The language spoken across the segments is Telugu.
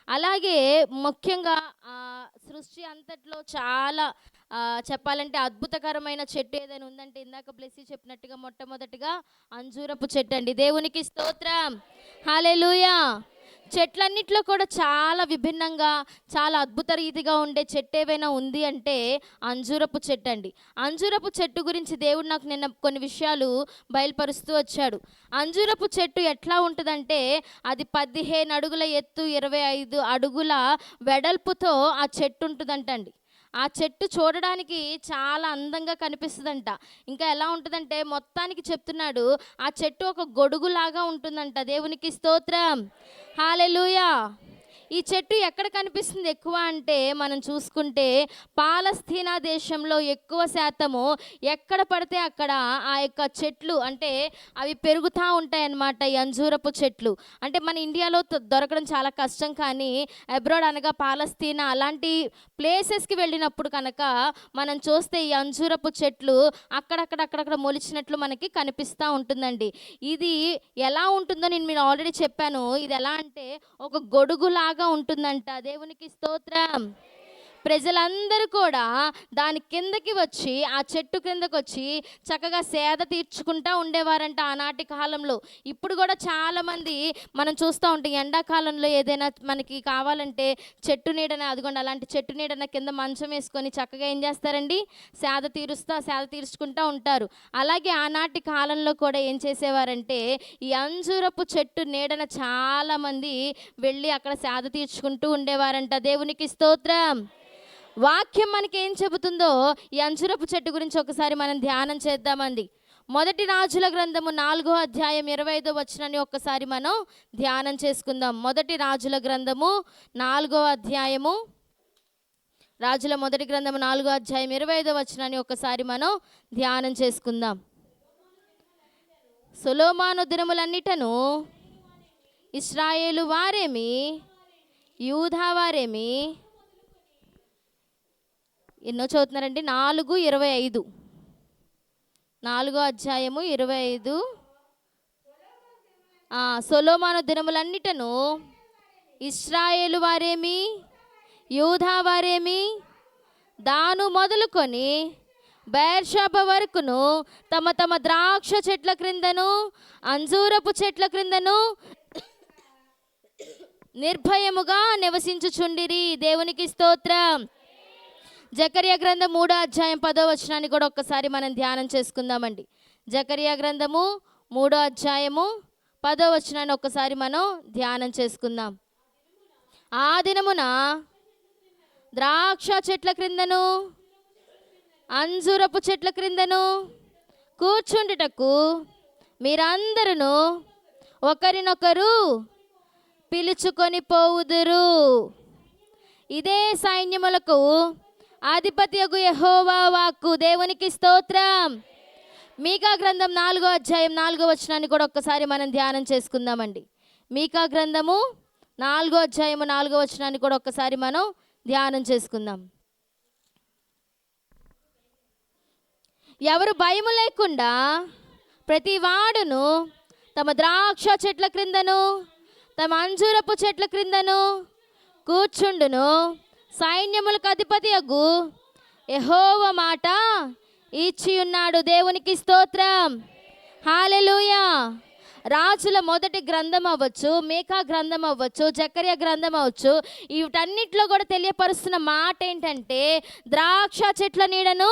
అలాగే ముఖ్యంగా సృష్టి అంతట్లో చాలా చెప్పాలంటే అద్భుతకరమైన చెట్టు ఏదైనా ఉందంటే ఇందాక బ్లెస్సీ చెప్పినట్టుగా మొట్టమొదటిగా అంజూరపు చెట్టు అండి. దేవునికి స్తోత్రం, హల్లెలూయా. చెట్లన్నిట్లో కూడా చాలా విభిన్నంగా చాలా అద్భుత రీతిగా ఉండే చెట్టు ఏవైనా ఉంది అంటే అంజూరపు చెట్టు అండి. అంజూరపు చెట్టు గురించి దేవుడు నాకు నిన్న కొన్ని విషయాలు బయలుపరుస్తూ వచ్చాడు. అంజూరపు చెట్టు ఎట్లా ఉంటుందంటే అది 15 అడుగుల ఎత్తు, 25 అడుగుల వెడల్పుతో ఆ చెట్టు ఉంటుందంటండి. ఆ చెట్టు చూడడానికి చాలా అందంగా కనిపిస్తుందంట. ఇంకా ఎలా ఉంటుందంటే మొత్తానికి చెప్తున్నాడు, ఆ చెట్టు ఒక గొడుగులాగా ఉంటుందంట. దేవునికి స్తోత్రం, హల్లెలూయా. ఈ చెట్టు ఎక్కడ కనిపిస్తుంది ఎక్కువ అంటే మనం చూసుకుంటే పాలస్తీనా దేశంలో ఎక్కువ శాతము ఎక్కడ పడితే అక్కడ ఆ యొక్క చెట్లు అంటే అవి పెరుగుతూ ఉంటాయి అన్నమాట. ఈ అంజూరపు చెట్లు అంటే మన ఇండియాలో దొరకడం చాలా కష్టం, కానీ అబ్రాడ్ అనగా పాలస్తీనా అలాంటి ప్లేసెస్కి వెళ్ళినప్పుడు కనుక మనం చూస్తే ఈ అంజూరపు చెట్లు అక్కడక్కడ మొలిచినట్లు మనకి కనిపిస్తూ ఉంటుందండి. ఇది ఎలా ఉంటుందో నేను మీరు ఆల్రెడీ చెప్పాను. ఇది ఎలా అంటే ఒక గొడుగులాగా ఉంటుందంట. దేవునికి స్తోత్రం. ప్రజలందరూ కూడా దాని కిందకి వచ్చి ఆ చెట్టు కిందకు వచ్చి చక్కగా సేద తీర్చుకుంటూ ఉండేవారంట ఆనాటి కాలంలో. ఇప్పుడు కూడా చాలామంది మనం చూస్తూ ఉంటాం, ఎండాకాలంలో ఏదైనా మనకి కావాలంటే చెట్టు నీడన, అదిగోండి అలాంటి చెట్టు నీడన కింద మంచం వేసుకొని చక్కగా ఏం చేస్తారండి, సేద తీర్చుకుంటూ ఉంటారు. అలాగే ఆనాటి కాలంలో కూడా ఏం చేసేవారంటే ఈ అంజూరపు చెట్టు నీడన చాలామంది వెళ్ళి అక్కడ సేద తీర్చుకుంటూ ఉండేవారంట. దేవునికి స్తోత్రం. వాక్యం మనకి ఏం చెబుతుందో ఈ అంజురపు చెట్టు గురించి ఒకసారి మనం ధ్యానం చేద్దామండి. మొదటి రాజుల గ్రంథము 4వ అధ్యాయం 25వ వచనాన్ని ఒక్కసారి మనం ధ్యానం చేసుకుందాం. మొదటి రాజుల గ్రంథము 4వ అధ్యాయము, రాజుల మొదటి గ్రంథము 4వ అధ్యాయం 25వ వచనాన్ని ఒక్కసారి మనం ధ్యానం చేసుకుందాం. సొలొమోను దినములన్నిటను ఇశ్రాయేలు వారేమి యూదా వారేమి ఎన్నో చదువుతున్నారండి, 4:25, 4వ అధ్యాయము 25. సొలొమోను దినములన్నిటను ఇశ్రాయేలు వారేమి యూదా వారేమి దాను మొదలుకొని బెర్షెబా వరకును తమ తమ ద్రాక్ష చెట్ల క్రిందను అంజూరపు చెట్ల క్రిందను నిర్భయముగా నివసించుచుండిరి. దేవునికి స్తోత్రం. జకర్యా గ్రంథం 3వ అధ్యాయం 10వ వచనాన్ని కూడా ఒక్కసారి మనం ధ్యానం చేసుకుందామండి. జకర్యా గ్రంథము 3వ అధ్యాయము 10వ వచనాన్ని ఒక్కసారి మనం ధ్యానం చేసుకుందాం. ఆ దినమున ద్రాక్ష చెట్ల క్రిందను అంజూరపు చెట్ల క్రిందను కూర్చుండుటకు మీరందరూ ఒకరినొకరు పిలుచుకొని పోవుదురు. ఇదే సైన్యములకు అధిపతియగు యెహోవా వాక్కు. దేవునికి స్తోత్రం. మీకా గ్రంథం 4వ అధ్యాయం 4వ వచనాన్ని కూడా ఒక్కసారి మనం ధ్యానం చేసుకుందామండి. మీకా గ్రంథము 4వ అధ్యాయము 4వ వచనాన్ని కూడా ఒక్కసారి మనం ధ్యానం చేసుకుందాం. ఎవరు భయము లేకుండా ప్రతి వాడును తమ ద్రాక్ష చెట్ల క్రిందను తమ అంజూరపు చెట్ల క్రిందను కూర్చుండును. సైన్యములకు అధిపతియగు యెహోవా మాట ఇచ్చి ఉన్నాడు. దేవునికి స్తోత్రం, హల్లెలూయా. రాజుల మొదటి గ్రంథం అవ్వచ్చు, మీకా గ్రంథం అవ్వచ్చు, జకర్యా గ్రంథం అవ్వచ్చు, వీటన్నిటిలో కూడా తెలియపరుస్తున్న మాట ఏంటంటే ద్రాక్ష చెట్ల నీడను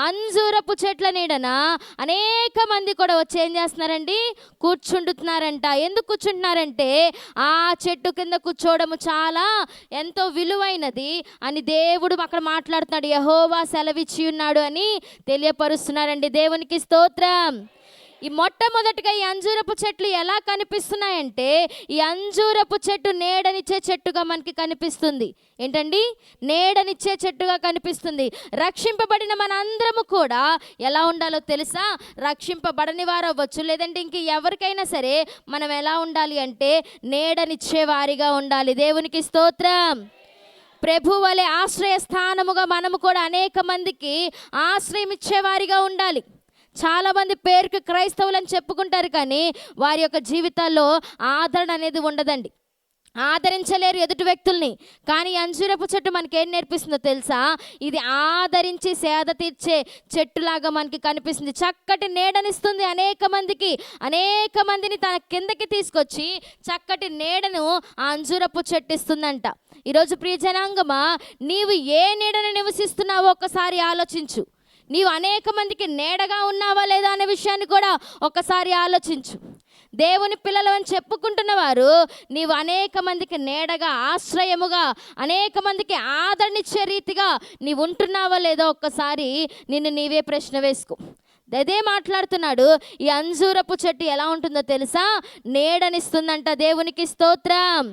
అంజూరపు చెట్ల నీడన అనేక మంది కూడా వచ్చి ఏం చేస్తున్నారండి, కూర్చుంటున్నారంట. ఎందుకు కూర్చుంటున్నారంటే ఆ చెట్టు కింద కూర్చోవడము చాలా ఎంతో విలువైనది అని దేవుడు అక్కడ మాట్లాడుతున్నాడు. యెహోవా సెలవిచ్చి ఉన్నాడు అని తెలియపరుస్తున్నారండి. దేవునికి స్తోత్రం. ఈ మొట్టమొదటిగా ఈ అంజూరపు చెట్లు ఎలా కనిపిస్తున్నాయంటే ఈ అంజూరపు చెట్టు నీడనిచ్చే చెట్టుగా మనకి కనిపిస్తుంది. ఏంటండి, నీడనిచ్చే చెట్టుగా కనిపిస్తుంది. రక్షింపబడిన మన అందరము కూడా ఎలా ఉండాలో తెలుసా? రక్షింపబడని వారు అవ్వచ్చు, లేదంటే ఇంక ఎవరికైనా సరే మనం ఎలా ఉండాలి అంటే నీడనిచ్చే వారిగా ఉండాలి. దేవునికి స్తోత్రం. ప్రభు వలె ఆశ్రయ స్థానముగా మనము కూడా అనేక మందికి ఆశ్రయం ఇచ్చేవారిగా ఉండాలి. చాలామంది పేరుకి క్రైస్తవులని చెప్పుకుంటారు, కానీ వారి యొక్క జీవితాల్లో ఆదరణ అనేది ఉండదండి. ఆదరించలేరు ఎదుటి వ్యక్తుల్ని. కానీ అంజూరపు చెట్టు మనకేం నేర్పిస్తుందో తెలుసా? ఇది ఆదరించి సేద తీర్చే చెట్టులాగా మనకి కనిపిస్తుంది. చక్కటి నీడనిస్తుంది అనేక మందిని తన కిందకి తీసుకొచ్చి చక్కటి నీడను ఆ అంజూరపు చెట్టు ఇస్తుందంట. ఈరోజు ప్రియ జనాంగమా, నీవు ఏ నీడను నివసిస్తున్నావో ఒక్కసారి ఆలోచించు. నీవు అనేక మందికి నీడగా ఉన్నావా లేదా అనే విషయాన్ని కూడా ఒకసారి ఆలోచించు. దేవుని పిల్లలు అని చెప్పుకుంటున్న వారు నీవు అనేక మందికి నీడగా, ఆశ్రయముగా, అనేక మందికి ఆదరణిచ్చే రీతిగా నీవు ఉంటున్నావా లేదో ఒక్కసారి నిన్ను నీవే ప్రశ్న వేసుకో. అదే మాట్లాడుతున్నాడు. ఈ అంజూరపు చెట్టు ఎలా ఉంటుందో తెలుసా? నీడనిస్తుందంట. దేవునికి స్తోత్రం.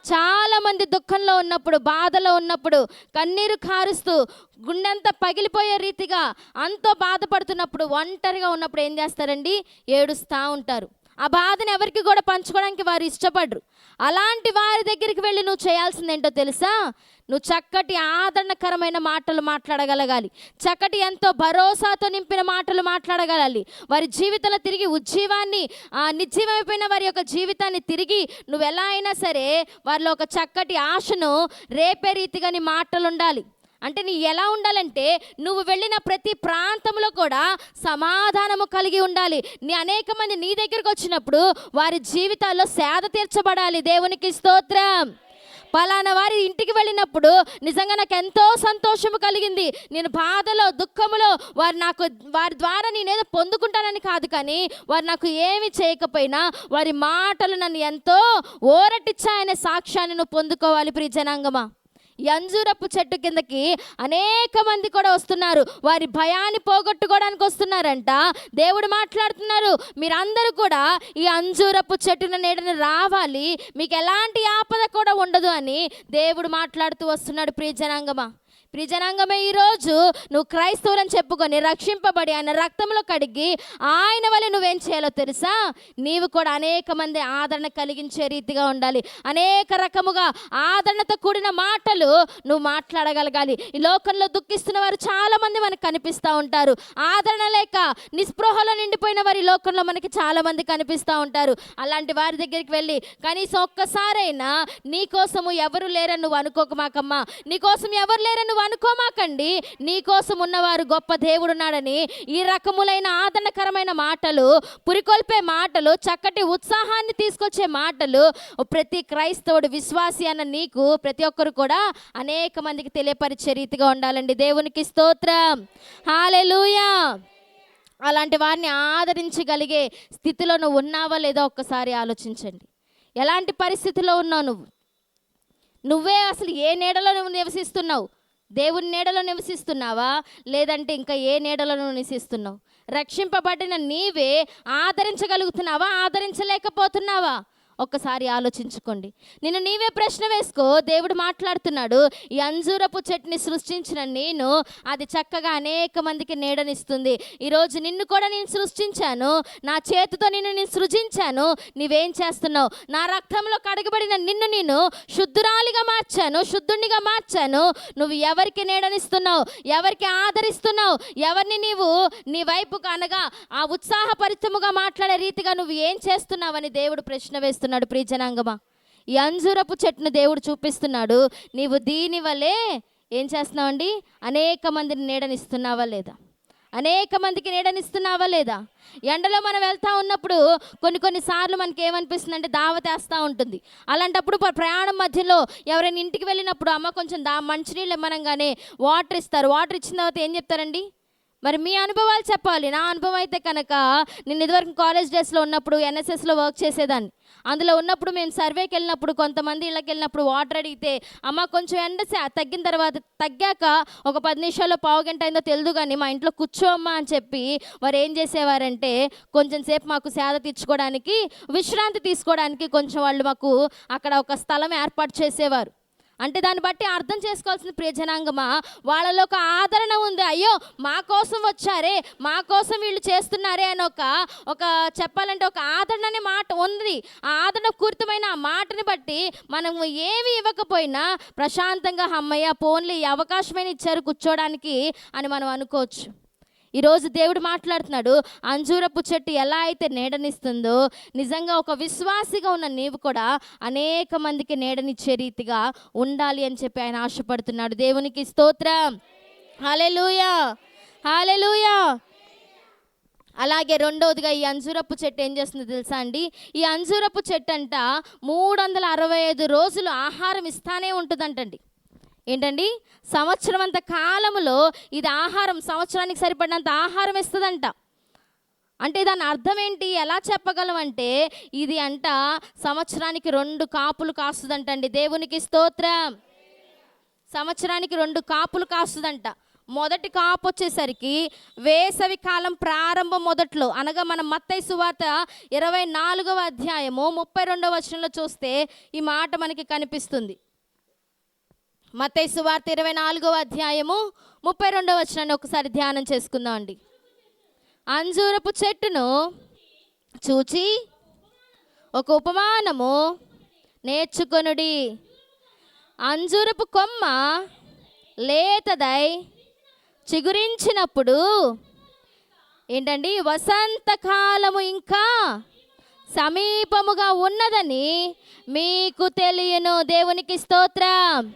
చాలామంది దుఃఖంలో ఉన్నప్పుడు, బాధలో ఉన్నప్పుడు, కన్నీరు కారుస్తూ గుండెంతా పగిలిపోయే రీతిగా అంతో బాధపడుతున్నప్పుడు, ఒంటరిగా ఉన్నప్పుడు ఏం చేస్తారండి? ఏడుస్తూ ఉంటారు. ఆ బాధను ఎవరికి కూడా పంచుకోవడానికి వారు ఇష్టపడరు. అలాంటి వారి దగ్గరికి వెళ్ళి నువ్వు చేయాల్సిందేంటో తెలుసా? నువ్వు చక్కటి ఆదరణకరమైన మాటలు మాట్లాడగలగాలి. చక్కటి ఎంతో భరోసాతో నింపిన మాటలు మాట్లాడగలాలి. వారి జీవితంలో తిరిగి ఉజ్జీవాన్ని, నిర్జీవమైపోయిన వారి యొక్క జీవితాన్ని తిరిగి నువ్వు ఎలా అయినా సరే వారిలో ఒక చక్కటి ఆశను రేపే రీతిగా నీ మాటలు ఉండాలి. అంటే నీ ఎలా ఉండాలంటే, నువ్వు వెళ్ళిన ప్రతి ప్రాంతంలో కూడా సమాధానము కలిగి ఉండాలి. అనేక మంది నీ దగ్గరకు వచ్చినప్పుడు వారి జీవితాల్లో సేద తీర్చబడాలి. దేవునికి స్తోత్రం. పలానా వారి ఇంటికి వెళ్ళినప్పుడు నిజంగా నాకు ఎంతో సంతోషము కలిగింది. నేను బాధలో, దుఃఖములో వారి ద్వారా నేనేదో పొందుకుంటానని కాదు, కానీ వారు నాకు ఏమి చేయకపోయినా వారి మాటలు నన్ను ఎంతో ఊరటిచ్చాయనే సాక్ష్యాన్ని నువ్వు పొందుకోవాలి. ప్రియ జనాంగమా, ఈ అంజూరపు చెట్టు కిందకి అనేక మంది కూడా వస్తున్నారు. వారి భయాన్ని పోగొట్టుకోవడానికి వస్తున్నారంట. దేవుడు మాట్లాడుతున్నారు, మీరందరూ కూడా ఈ అంజూరపు చెట్టున నీడని రావాలి, మీకు ఎలాంటి ఆపద కూడా ఉండదు అని దేవుడు మాట్లాడుతూ వస్తున్నాడు. ప్రియ జనాంగమే, ఈరోజు నువ్వు క్రైస్తవులని చెప్పుకొని రక్షింపబడి ఆయన రక్తంలో కడిగి ఆయన వల్ల నువ్వేం చేయాలో తెలుసా? నీవు కూడా అనేక మంది ఆదరణ కలిగించే రీతిగా ఉండాలి. అనేక రకముగా ఆదరణతో కూడిన మాటలు నువ్వు మాట్లాడగలగాలి. ఈ లోకంలో దుఃఖిస్తున్న వారు చాలామంది మనకు కనిపిస్తూ ఉంటారు. ఆదరణ లేక నిస్పృహలో నిండిపోయిన వారి లోకంలో మనకి చాలామంది కనిపిస్తూ ఉంటారు. అలాంటి వారి దగ్గరికి వెళ్ళి కనీసం ఒక్కసారైనా నీ కోసము ఎవరు లేరని నువ్వు అనుకోకమాకమ్మా, నీ కోసం ఎవరు లేరని నువ్వు అనుకోమాకండి. నీ కోసం ఉన్నవారు గొప్ప దేవుడున్నాడని ఈ రకములైన ఆదరణకరమైన మాటలు, పురికొల్పే మాటలు, చక్కటి ఉత్సాహాన్ని తీసుకొచ్చే మాటలు ప్రతి క్రైస్తవుడు, విశ్వాసి అన్న నీకు ప్రతి ఒక్కరు కూడా అనేక మందికి తెలియపరిచే రీతిగా ఉండాలండి. దేవునికి స్తోత్రం. హల్లెలూయా. అలాంటి వారిని ఆదరించగలిగే స్థితిలో నువ్వు ఉన్నావా లేదో ఒక్కసారి ఆలోచించండి. ఎలాంటి పరిస్థితిలో ఉన్నావు నువ్వే అసలు ఏ నీడలో నువ్వు నివసిస్తున్నావు? దేవుని నీడలో నివసిస్తున్నావా, లేదంటే ఇంకా ఏ నీడలో నువ్వు నివసిస్తున్నావు? రక్షింపబడిన నీవే ఆదరించగలుగుతున్నావా, ఆదరించలేకపోతున్నావా? ఒక్కసారి ఆలోచించుకోండి. నిన్ను నీవే ప్రశ్న వేసుకో. దేవుడు మాట్లాడుతున్నాడు, ఈ అంజూరపు చెట్టుని సృష్టించిన నేను అది చక్కగా అనేక మందికి నీడనిస్తుంది. ఈరోజు నిన్ను కూడా నేను సృష్టించాను, నా చేతితో నేను సృజించాను. నీవేం చేస్తున్నావు? నా రక్తంలో కడగబడిన నిన్ను నేను శుద్ధురాలిగా మార్చాను, శుద్ధునిగా మార్చాను. నువ్వు ఎవరికి నీడనిస్తున్నావు, ఎవరికి ఆదరిస్తున్నావు, ఎవరిని నీవు నీ వైపుకు అనగా ఆ ఉత్సాహపరితముగా మాట్లాడే రీతిగా నువ్వు ఏం చేస్తున్నావని దేవుడు ప్రశ్న వేస్తున్నాడు. ప్రియ జనాంగమా, ఈ అంజూరపు చెట్టును దేవుడు చూపిస్తున్నాడు. నీవు దీని వల్లే ఏం చేస్తున్నావండి? అనేక మందిని నీడనిస్తున్నావా లేదా? అనేక మందికి నీడనిస్తున్నావా లేదా? ఎండలో మనం వెళ్తూ ఉన్నప్పుడు కొన్నిసార్లు మనకి ఏమనిపిస్తుంది అంటే దావతేస్తూ ఉంటుంది. అలాంటప్పుడు ప్రయాణం మధ్యలో ఎవరైనా ఇంటికి వెళ్ళినప్పుడు అమ్మ కొంచెం మంచినీళ్ళు ఇమ్మనంగానే వాటర్ ఇస్తారు. వాటర్ ఇచ్చిన తర్వాత ఏం చెప్తారండి? మరి మీ అనుభవాలు చెప్పాలి. నా అనుభవం అయితే కనుక, నేను ఇదివరకు కాలేజ్ డేస్లో ఉన్నప్పుడు ఎన్ఎస్ఎస్లో వర్క్ చేసేదాన్ని. అందులో ఉన్నప్పుడు మేము సర్వేకి వెళ్ళినప్పుడు కొంతమంది ఇళ్ళకి వెళ్ళినప్పుడు వాటర్ అడిగితే, అమ్మ కొంచెం ఎండ తగ్గిన తర్వాత, తగ్గాక ఒక 10 నిమిషాల్లో పావు గంట అయిందో తెలియదు కానీ మా ఇంట్లో కూర్చోమ్మా అని చెప్పి వారు ఏం చేసేవారంటే, కొంచెం సేపు మాకు సేద తీర్చుకోవడానికి, విశ్రాంతి తీసుకోవడానికి కొంచెం వాళ్ళు మాకు అక్కడ ఒక స్థలం ఏర్పాటు చేసేవారు. అంటే దాన్ని బట్టి అర్థం చేసుకోవాల్సిన ప్రియ జనాంగమా, వాళ్ళలో ఒక ఆదరణ ఉంది. అయ్యో మా కోసం వచ్చారే, మా కోసం వీళ్ళు చేస్తున్నారే అని ఒక చెప్పాలంటే ఒక ఆదరణ అనే మాట ఉంది. ఆ ఆదరణ పూరితమైన ఆ మాటని బట్టి మనం ఏమి ఇవ్వకపోయినా ప్రశాంతంగా అమ్మయ్య పోన్లే ఈ అవకాశమైన ఇచ్చారు కూర్చోడానికి అని మనం అనుకోవచ్చు. ఈరోజు దేవుడు మాట్లాడుతున్నాడు, అంజూరపు చెట్టు ఎలా అయితే నీడనిస్తుందో నిజంగా ఒక విశ్వాసిగా ఉన్న నీవు కూడా అనేక మందికి నీడనిచ్చే రీతిగా ఉండాలి అని చెప్పి ఆయన ఆశపడుతున్నాడు. దేవునికి స్తోత్రం. హల్లెలూయా, హల్లెలూయా. అలాగే రెండవదిగా ఈ అంజూరపు చెట్టు ఏం చేస్తుందో తెలుసా అండి? ఈ అంజూరపు చెట్టు అంట 365 రోజులు ఆహారం ఇస్తానే ఉంటుందంటండి. ఏంటండి? సంవత్సరం అంత కాలంలో ఇది ఆహారం, సంవత్సరానికి సరిపడినంత ఆహారం ఇస్తుందంట. అంటే దాని అర్థం ఏంటి, ఎలా చెప్పగలం అంటే ఇది అంట సంవత్సరానికి 2 కాపులు కాస్తుందంటండి. దేవునికి స్తోత్రం. సంవత్సరానికి 2 కాపులు కాస్తుందంట. మొదటి కాపు వచ్చేసరికి వేసవి కాలం ప్రారంభం మొదట్లో, అనగా మనం మత్తయి సువార్త 24వ అధ్యాయము 32వ వచనంలో చూస్తే ఈ మాట మనకి కనిపిస్తుంది. మత్తయి సువార్త 24వ అధ్యాయము 32వ వచనాన్ని ఒకసారి ధ్యానం చేసుకుందాం అండి. అంజూరపు చెట్టును చూచి ఒక ఉపమానము నేర్చుకొనుడి. అంజూరపు కొమ్మ లేతదై చిగురించినప్పుడు ఏంటండి, వసంతకాలము ఇంకా సమీపముగా ఉన్నదని మీకు తెలియను. దేవునికి స్తోత్రం.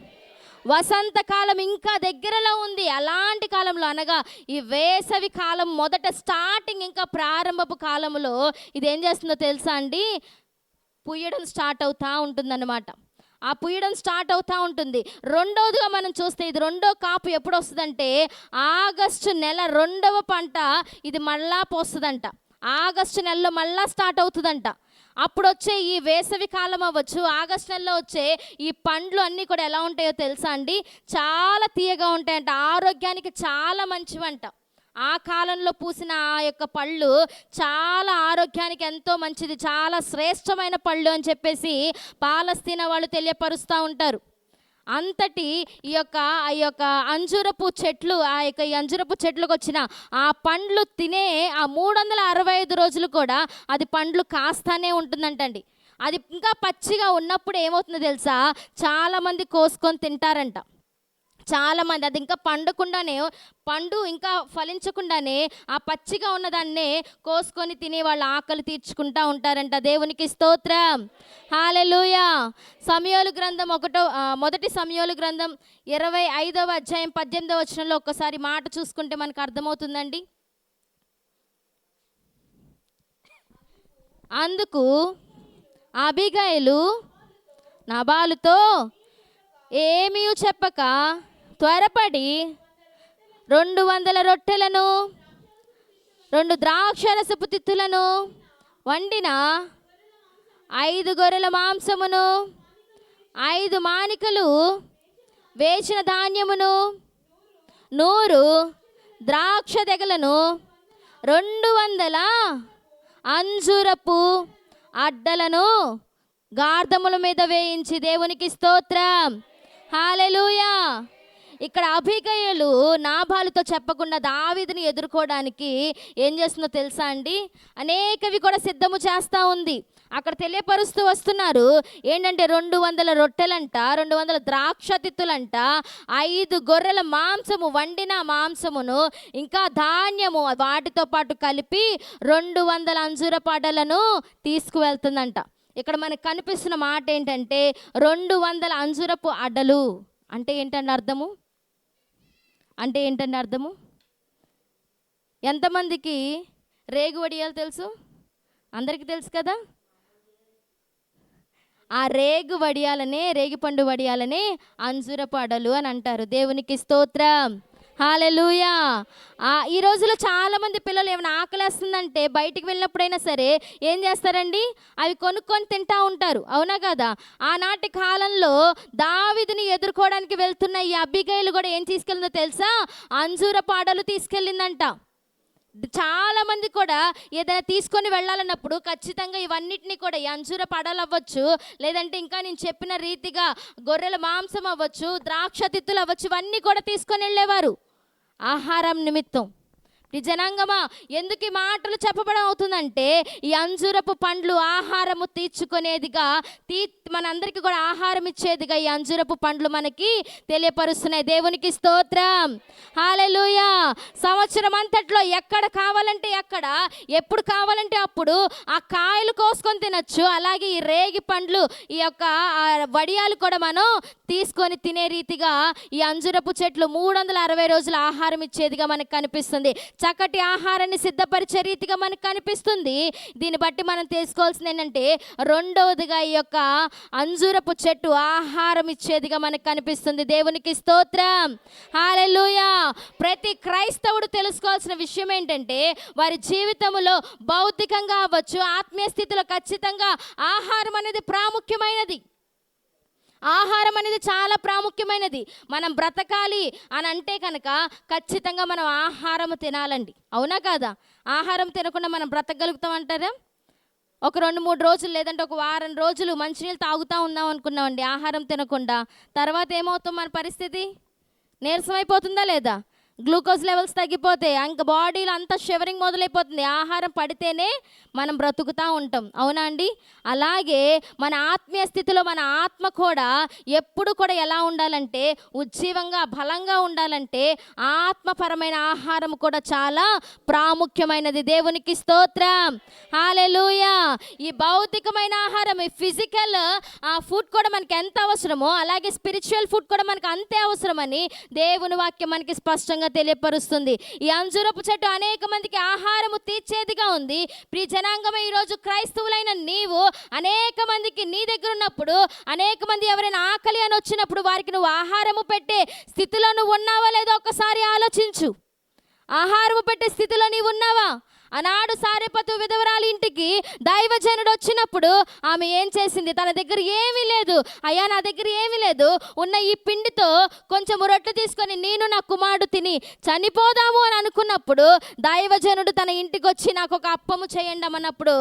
వసంతకాలం ఇంకా దగ్గరలో ఉంది. అలాంటి కాలంలో, అనగా ఈ వేసవి కాలం మొదట స్టార్టింగ్, ఇంకా ప్రారంభపు కాలంలో ఇది ఏం చేస్తుందో తెలుసా అండి? పుయ్యడం స్టార్ట్ అవుతూ ఉంటుందన్నమాట. ఆ పుయ్యడం స్టార్ట్ అవుతూ ఉంటుంది. రెండవదిగా మనం చూస్తే ఇది రెండో కాపు ఎప్పుడు వస్తుందంటే ఆగస్టు నెల 2వ పంట ఇది మళ్ళా పోస్తుందంట. ఆగస్టు నెలలో మళ్ళా స్టార్ట్ అవుతుందంట. అప్పుడు వచ్చే ఈ వేసవి కాలం అవ్వచ్చు, ఆగస్టు నెలలో వచ్చే ఈ పండ్లు అన్నీ కూడా ఎలా ఉంటాయో తెలుసా అండి? చాలా తీయగా ఉంటాయంట, ఆరోగ్యానికి చాలా మంచివంట. ఆ కాలంలో పూసిన ఆ యొక్క పళ్ళు చాలా ఆరోగ్యానికి ఎంతో మంచిది, చాలా శ్రేష్టమైన పళ్ళు అని చెప్పేసి పాలస్తీనా వాళ్ళు తెలియపరుస్తూ ఉంటారు. అంతటి ఈ యొక్క అంజూరపు చెట్లు, ఈ అంజూరపు చెట్లకు వచ్చిన ఆ పండ్లు తినే ఆ 365 రోజులు కూడా అది పండ్లు కాస్తానే ఉంటుందంటండి. అది ఇంకా పచ్చిగా ఉన్నప్పుడు ఏమవుతుందో తెలుసా? చాలామంది కోసుకొని తింటారంట. చాలామంది అది ఇంకా పండు ఇంకా ఫలించకుండానే ఆ పచ్చిగా ఉన్నదాన్నే కోసుకొని తిని వాళ్ళ ఆకలి తీర్చుకుంటూ ఉంటారంట. దేవునికి స్తోత్రం. హల్లెలూయా. సమూయేలు గ్రంథం మొదటి సమూయేలు గ్రంథం 25వ అధ్యాయం 18వ వచనంలో ఒక్కసారి మాట చూసుకుంటే మనకు అర్థమవుతుందండి. అందుకు అబీగయలు నాబాలుతో ఏమీ చెప్పక త్వరపడి 200 రొట్టెలను 2 ద్రాక్షరసపు తిత్తులను వండిన 5 గొర్రెల మాంసమును 5 మానికలు వేసిన ధాన్యమును 100 ద్రాక్ష దెగలను 200 అంజూరపు అడ్డలను గార్ధముల మీద వేయించి. దేవునికి స్తోత్రం. హల్లెలూయా. ఇక్కడ అబీగయలు నాబాలుతో చెప్పకుండా దావీదుని ఎదుర్కోవడానికి ఏం చేస్తుందో తెలుసా అండి? అనేకవి కూడా సిద్ధము చేస్తూ ఉంది. అక్కడ తెలియపరుస్తూ వస్తున్నారు. ఏంటంటే 200 రొట్టెలంట, 200 ద్రాక్ష తిత్తులంట, 5 గొర్రెల మాంసము, వండిన మాంసమును, ఇంకా ధాన్యము వాటితో పాటు కలిపి 200 అంజూరపు అడ్డలను తీసుకువెళ్తుందంట. ఇక్కడ మనకు కనిపిస్తున్న మాట ఏంటంటే 200 అంజూరపు అడ్డలు అంటే ఏంటండి అర్థము? ఎంతమందికి రేగు వడియాలు తెలుసు? అందరికీ తెలుసు కదా. ఆ రేగిపండు వడియాలనే అంజూరపు అడ్డలు అని అంటారు. దేవునికి స్తోత్రం. హల్లెలూయా. ఈ రోజుల్లో చాలామంది పిల్లలు ఏమైనా ఆకలేస్తుందంటే బయటికి వెళ్ళినప్పుడైనా సరే ఏం చేస్తారండి? అవి కొనుక్కొని తింటూ ఉంటారు, అవునా కదా? ఆనాటి కాలంలో దావీదుని ఎదుర్కోవడానికి వెళ్తున్న ఈ అబీగయలు కూడా ఏం తీసుకెళ్ళిందో తెలుసా? అంజూరపు అడ్డలు తీసుకెళ్ళిందంట. చాలామంది కూడా ఏదైనా తీసుకొని వెళ్ళాలన్నప్పుడు ఖచ్చితంగా ఇవన్నిటినీ కూడా, ఈ అంజూరపు అడ్డలు అవ్వచ్చు, లేదంటే ఇంకా నేను చెప్పిన రీతిగా గొర్రెల మాంసం అవ్వచ్చు, ద్రాక్ష తిత్తులు అవ్వచ్చు, ఇవన్నీ కూడా తీసుకొని వెళ్ళేవారు ఆహారం నిమిత్తం. ఈ జనాంగమా, ఎందుకు ఈ మాటలు చెప్పబడం అవుతుందంటే ఈ అంజూరపు పండ్లు ఆహారము తీర్చుకునేదిగా, మనందరికీ కూడా ఆహారం ఇచ్చేదిగా ఈ అంజూరపు పండ్లు మనకి తెలియపరుస్తున్నాయి. దేవునికి స్తోత్రం, హల్లెలూయా. సంవత్సరం అంతట్లో ఎక్కడ కావాలంటే అక్కడ, ఎప్పుడు కావాలంటే అప్పుడు ఆ కాయలు కోసుకొని తినచ్చు. అలాగే ఈ రేగి పండ్లు, ఈ యొక్క వడియాలు కూడా మనం తీసుకొని తినే రీతిగా ఈ అంజూరపు చెట్లు 360 రోజులు ఆహారం ఇచ్చేదిగా మనకు కనిపిస్తుంది. చక్కటి ఆహారాన్ని సిద్ధపరిచే రీతిగా మనకు కనిపిస్తుంది. దీన్ని బట్టి మనం తెలుసుకోవాల్సింది ఏంటంటే, రెండవదిగా ఈ యొక్క అంజూరపు చెట్టు ఆహారం ఇచ్చేదిగా మనకు కనిపిస్తుంది. దేవునికి స్తోత్రం, హల్లెలూయా. ప్రతి క్రైస్తవుడు తెలుసుకోవాల్సిన విషయం ఏంటంటే, వారి జీవితంలో భౌతికంగా అవ్వచ్చు, ఆత్మీయ స్థితిలో ఖచ్చితంగా ఆహారం అనేది ప్రాముఖ్యమైనది. ఆహారం అనేది చాలా ప్రాముఖ్యమైనది. మనం బ్రతకాలి అని అంటే కనుక ఖచ్చితంగా మనం ఆహారం తినాలండి, అవునా కాదా? ఆహారం తినకుండా మనం బ్రతకగలుగుతాం అంటారా? ఒక 2-3 రోజులు లేదంటే ఒక వారం రోజులు మంచినీళ్ళు తాగుతూ ఉన్నాం అనుకున్నామండి ఆహారం తినకుండా, తర్వాత ఏమవుతుంది మన పరిస్థితి? నీరసం అయిపోతుందా లేదా? గ్లూకోజ్ లెవెల్స్ తగ్గిపోతే ఇంక బాడీలో అంతా షివరింగ్ మొదలైపోతుంది. ఆహారం పడితేనే మనం బ్రతుకుతూ ఉంటాం, అవునా అండి? అలాగే మన ఆత్మీయ స్థితిలో మన ఆత్మ కూడా ఎప్పుడు కూడా ఎలా ఉండాలంటే, ఉజ్జీవంగా బలంగా ఉండాలంటే ఆత్మపరమైన ఆహారం కూడా చాలా ప్రాముఖ్యమైనది. దేవునికి స్తోత్రం, హల్లెలూయా. ఈ భౌతికమైన ఆహారం, ఈ ఫిజికల్ ఫుడ్ కూడా మనకి ఎంత అవసరమో, అలాగే స్పిరిచువల్ ఫుడ్ కూడా మనకు అంతే అవసరమని దేవుని వాక్యం మనకి స్పష్టంగా తెలియపరుస్తుంది. ఈ అంజూరపు చెట్టు అనేక మందికి ఆహారము తీర్చేదిగా ఉంది. ప్రియ జనాంగమే, ఈరోజు క్రైస్తవులైన నీవు అనేక మందికి నీ దగ్గర ఉన్నప్పుడు, అనేక మంది ఎవరైనా ఆకలి అని వచ్చినప్పుడు వారికి నువ్వు ఆహారము పెట్టే స్థితిలో నువ్వు ఉన్నావా లేదో ఒక్కసారి ఆలోచించు. ఆహారము పెట్టే స్థితిలో నీవు ఉన్నావా? ఆనాడు సారెపతు విధవరాలి ఇంటికి దైవజనుడు వచ్చినప్పుడు ఆమె ఏం చేసింది? తన దగ్గర ఏమీ లేదు, అయ్యా నా దగ్గర ఏమీ లేదు, ఉన్న ఈ పిండితో కొంచెం రొట్టె తీసుకొని నేను నా కుమారుడు తిని చనిపోదాము అని అనుకున్నప్పుడు దైవజనుడు తన ఇంటికి వచ్చి నాకు ఒక అప్పము చేయండి అన్నప్పుడు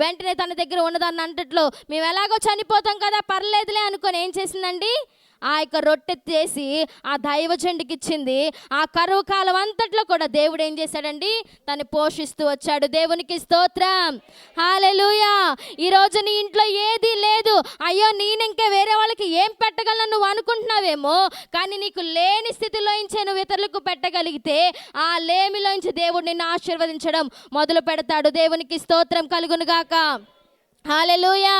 వెంటనే తన దగ్గర ఉన్నదాన్ని అంతట్లో మేము ఎలాగో చనిపోతాం కదా పర్లేదులే అనుకొని ఏం చేసిందండి? ఆ యొక్క రొట్టె చేసి ఆ దైవజనుడికి ఇచ్చింది. ఆ కరువు కాలం అంతట్లో కూడా దేవుడు ఏం చేశాడండి? తను పోషిస్తూ వచ్చాడు. దేవునికి స్తోత్రం, హల్లెలూయా. ఈరోజు నీ ఇంట్లో ఏది లేదు, అయ్యో నేను ఇంకా వేరే వాళ్ళకి ఏం పెట్టగలను నువ్వు అనుకుంటున్నావేమో, కానీ నీకు లేని స్థితిలోంచే నువ్వు ఇతరులకు పెట్టగలిగితే ఆ లేమిలోంచి దేవుడు నిన్ను ఆశీర్వదించడం మొదలు పెడతాడు. దేవునికి స్తోత్రం కలుగును గాక, హల్లెలూయా.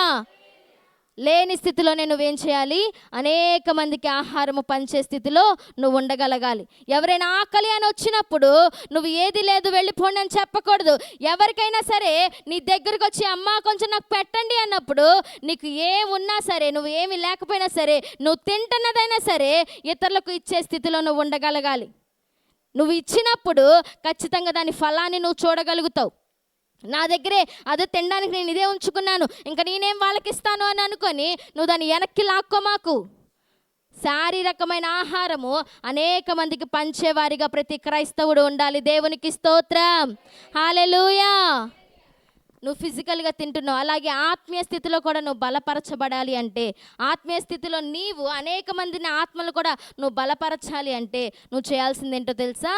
లేని స్థితిలోనే నువ్వేం చేయాలి? అనేక మందికి ఆహారము పంచే స్థితిలో నువ్వు ఉండగలగాలి. ఎవరైనా ఆకలి అని వచ్చినప్పుడు నువ్వు ఏది లేదు వెళ్ళిపోండి అని చెప్పకూడదు. ఎవరికైనా సరే నీ దగ్గరకు వచ్చి అమ్మా కొంచెం నాకు పెట్టండి అన్నప్పుడు నీకు ఏమున్నా సరే, నువ్వు ఏమి లేకపోయినా సరే, నువ్వు తింటున్నదైనా సరే ఇతరులకు ఇచ్చే స్థితిలో నువ్వు ఉండగలగాలి. నువ్వు ఇచ్చినప్పుడు ఖచ్చితంగా దాని ఫలాన్ని నువ్వు చూడగలుగుతావు. నా దగ్గరే అదే తినడానికి నేను ఇదే ఉంచుకున్నాను, ఇంకా నేనేం వాళ్ళకి ఇస్తాను అని అనుకొని నువ్వు దాన్ని వెనక్కి లాక్కోమాకు. శారీరకమైన ఆహారము అనేక మందికి పంచేవారిగా ప్రతి క్రైస్తవుడు ఉండాలి. దేవునికి స్తోత్రం, హల్లెలూయా. నువ్వు ఫిజికల్గా తింటున్నావు, అలాగే ఆత్మీయ స్థితిలో కూడా నువ్వు బలపరచబడాలి అంటే, ఆత్మీయ స్థితిలో నీవు అనేక మందిని ఆత్మలు కూడా నువ్వు బలపరచాలి అంటే నువ్వు చేయాల్సింది ఏంటో తెలుసా?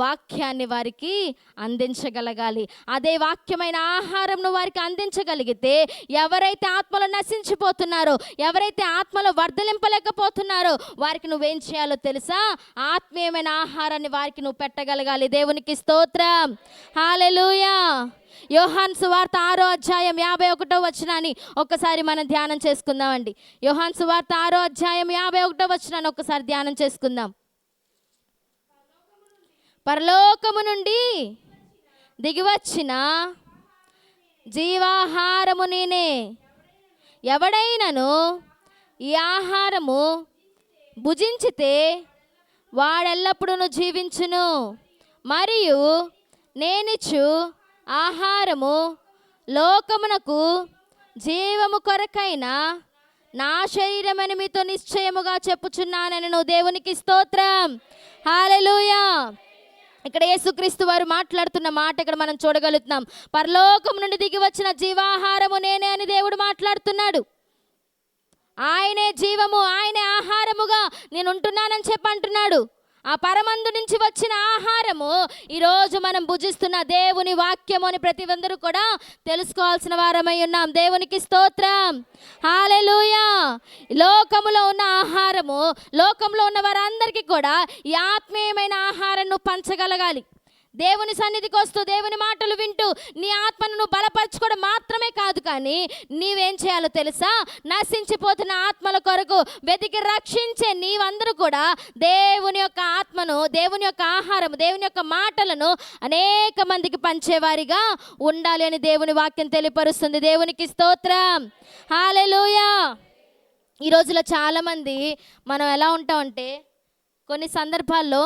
వాక్యాన్ని వారికి అందించగలగాలి. అదే వాక్యమైన ఆహారం నువ్వు వారికి అందించగలిగితే ఎవరైతే ఆత్మలో నశించిపోతున్నారో, ఎవరైతే ఆత్మలో వర్ధలింపలేకపోతున్నారో వారికి నువ్వేం చేయాలో తెలుసా? ఆత్మీయమైన ఆహారాన్ని వారికి నువ్వు పెట్టగలగాలి. దేవునికి స్తోత్రం, హల్లెలూయా. యోహాను సువార్త 6వ అధ్యాయం 51వ వచనాన్ని ఒక్కసారి మనం ధ్యానం చేసుకుందామండి. యోహాను సువార్త 6వ అధ్యాయం 51వ వచనాన్ని ఒక్కసారి ధ్యానం చేసుకుందాం. పరలోకము నుండి దిగివచ్చిన జీవాహారము నేనే, ఎవడైనను ఈ ఆహారము భుజించితే వాడెల్లప్పుడూ జీవించును, మరియు నేనిచ్చు ఆహారము లోకమునకు జీవము కొరకైన నా శరీరమని మీతో నిశ్చయముగా చెప్పుచున్నానని. దేవునికి స్తోత్రం, హల్లెలూయా. ఇక్కడ యేసుక్రీస్తు వారు మాట్లాడుతున్న మాట ఇక్కడ మనం చూడగలుగుతున్నాం. పరలోకం నుండి దిగి వచ్చిన జీవాహారము నేనే అని దేవుడు మాట్లాడుతున్నాడు. ఆయనే జీవము, ఆయనే ఆహారముగా నేను ఉంటున్నానని చెప్పి అంటున్నాడు. ఆ పరమందు నుంచి వచ్చిన ఆహారము ఈరోజు మనం భుజిస్తున్న దేవుని వాక్యము అని ప్రతి ఒక్కరు కూడా తెలుసుకోవాల్సిన వారమై ఉన్నాం. దేవునికి స్తోత్రం, హల్లెలూయా. లోకములో ఉన్న ఆహారము, లోకంలో ఉన్న వారందరికీ కూడా ఈ ఆత్మీయమైన ఆహారం నువ్వు పంచగలగాలి. దేవుని సన్నిధికి వస్తూ దేవుని మాటలు వింటూ నీ ఆత్మను నువ్వు బలపరచుకోవడం మాత్రమే కాదు, కానీ నీవేం చేయాలో తెలుసా? నశించిపోతున్న ఆత్మల కొరకు వెతికి రక్షించే నీవందరూ కూడా దేవుని యొక్క ఆత్మను, దేవుని యొక్క ఆహారం, దేవుని యొక్క మాటలను అనేక మందికి పంచేవారిగా ఉండాలి అని దేవుని వాక్యం తెలియపరుస్తుంది. దేవునికి స్తోత్రం, హల్లెలూయా. ఈ రోజులో చాలామంది మనం ఎలా ఉంటామంటే, కొన్ని సందర్భాల్లో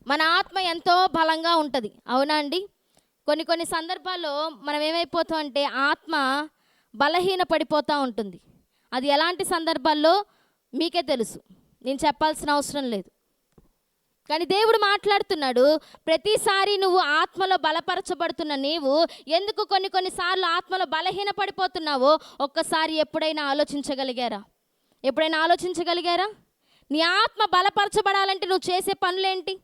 మన ఆత్మ ఎంతో బలంగా ఉంటుంది, అవునా అండి? కొన్ని సందర్భాల్లో మనం ఏమైపోతాం అంటే ఆత్మ బలహీన పడిపోతూ ఉంటుంది. అది ఎలాంటి సందర్భాల్లో మీకే తెలుసు, నేను చెప్పాల్సిన అవసరం లేదు. కానీ దేవుడు మాట్లాడుతున్నాడు, ప్రతిసారి నువ్వు ఆత్మలో బలపరచబడుతున్న నీవు ఎందుకు కొన్నిసార్లు ఆత్మలో బలహీన పడిపోతున్నావో ఒక్కసారి ఎప్పుడైనా ఆలోచించగలిగారా? నీ ఆత్మ బలపరచబడాలంటే నువ్వు చేసే పనులేంటి?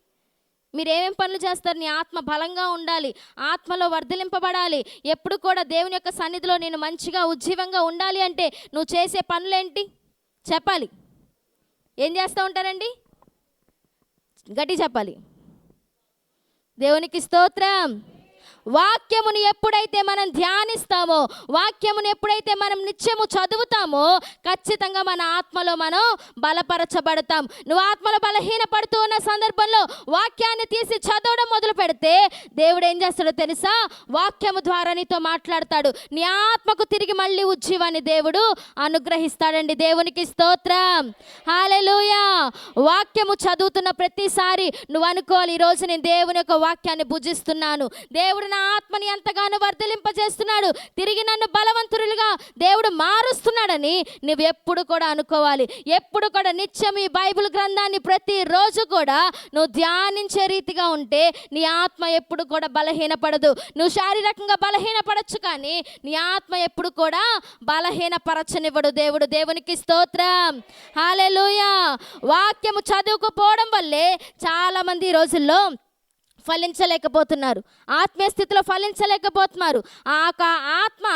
మీరు ఏమేం పనులు చేస్తారు? నీ ఆత్మ బలంగా ఉండాలి, ఆత్మలో వర్ధలింపబడాలి, ఎప్పుడు కూడా దేవుని యొక్క సన్నిధిలో నేను మంచిగా ఉజ్జీవంగా ఉండాలి అంటే నువ్వు చేసే పనులేంటి చెప్పాలి. ఏం చేస్తూ ఉంటారండి? గట్టి చెప్పాలి. దేవునికి స్తోత్రం. వాక్యమును ఎప్పుడైతే మనం ధ్యానిస్తామో, వాక్యమును ఎప్పుడైతే మనం నిత్యము చదువుతామో ఖచ్చితంగా మన ఆత్మలో మనం బలపరచబడతాం. నువ్వు ఆత్మలో బలహీన పడుతూ ఉన్న సందర్భంలో వాక్యాన్ని తీసి చదవడం మొదలు పెడితే దేవుడు ఏం చేస్తాడో తెలుసా? వాక్యము ద్వారా నీతో మాట్లాడతాడు. నీ ఆత్మకు తిరిగి మళ్ళీ ఉజ్జీవాన్ని దేవుడు అనుగ్రహిస్తాడండి. దేవునికి స్తోత్రం, హల్లెలూయా. వాక్యము చదువుతున్న ప్రతిసారి నువ్వు అనుకోవాలి, ఈరోజు నేను దేవుని యొక్క వాక్యాన్ని భుజిస్తున్నాను, దేవుడు నా ఆత్మని ఎంతగానో వర్ధలింపజేస్తున్నాడు, తిరిగి నన్ను బలవంతులుగా దేవుడు మారుస్తున్నాడని నువ్వు ఎప్పుడు కూడా అనుకోవాలి. ఎప్పుడు కూడా నిత్యం ఈ బైబిల్ గ్రంథాన్ని ప్రతిరోజు కూడా నువ్వు ధ్యానించే రీతిగా ఉంటే నీ ఆత్మ ఎప్పుడు కూడా బలహీనపడదు. నువ్వు శారీరకంగా బలహీనపడచ్చు, కానీ నీ ఆత్మ ఎప్పుడు కూడా బలహీనపరచనివ్వడు దేవుడు. దేవునికి స్తోత్రం, హల్లెలూయా. వాక్యము చదువుకుపోవడం వల్లే చాలామంది ఈ రోజుల్లో ఫలించలేకపోతున్నారు, ఆత్మీయ స్థితిలో ఫలించలేకపోతున్నారు. ఆత్మ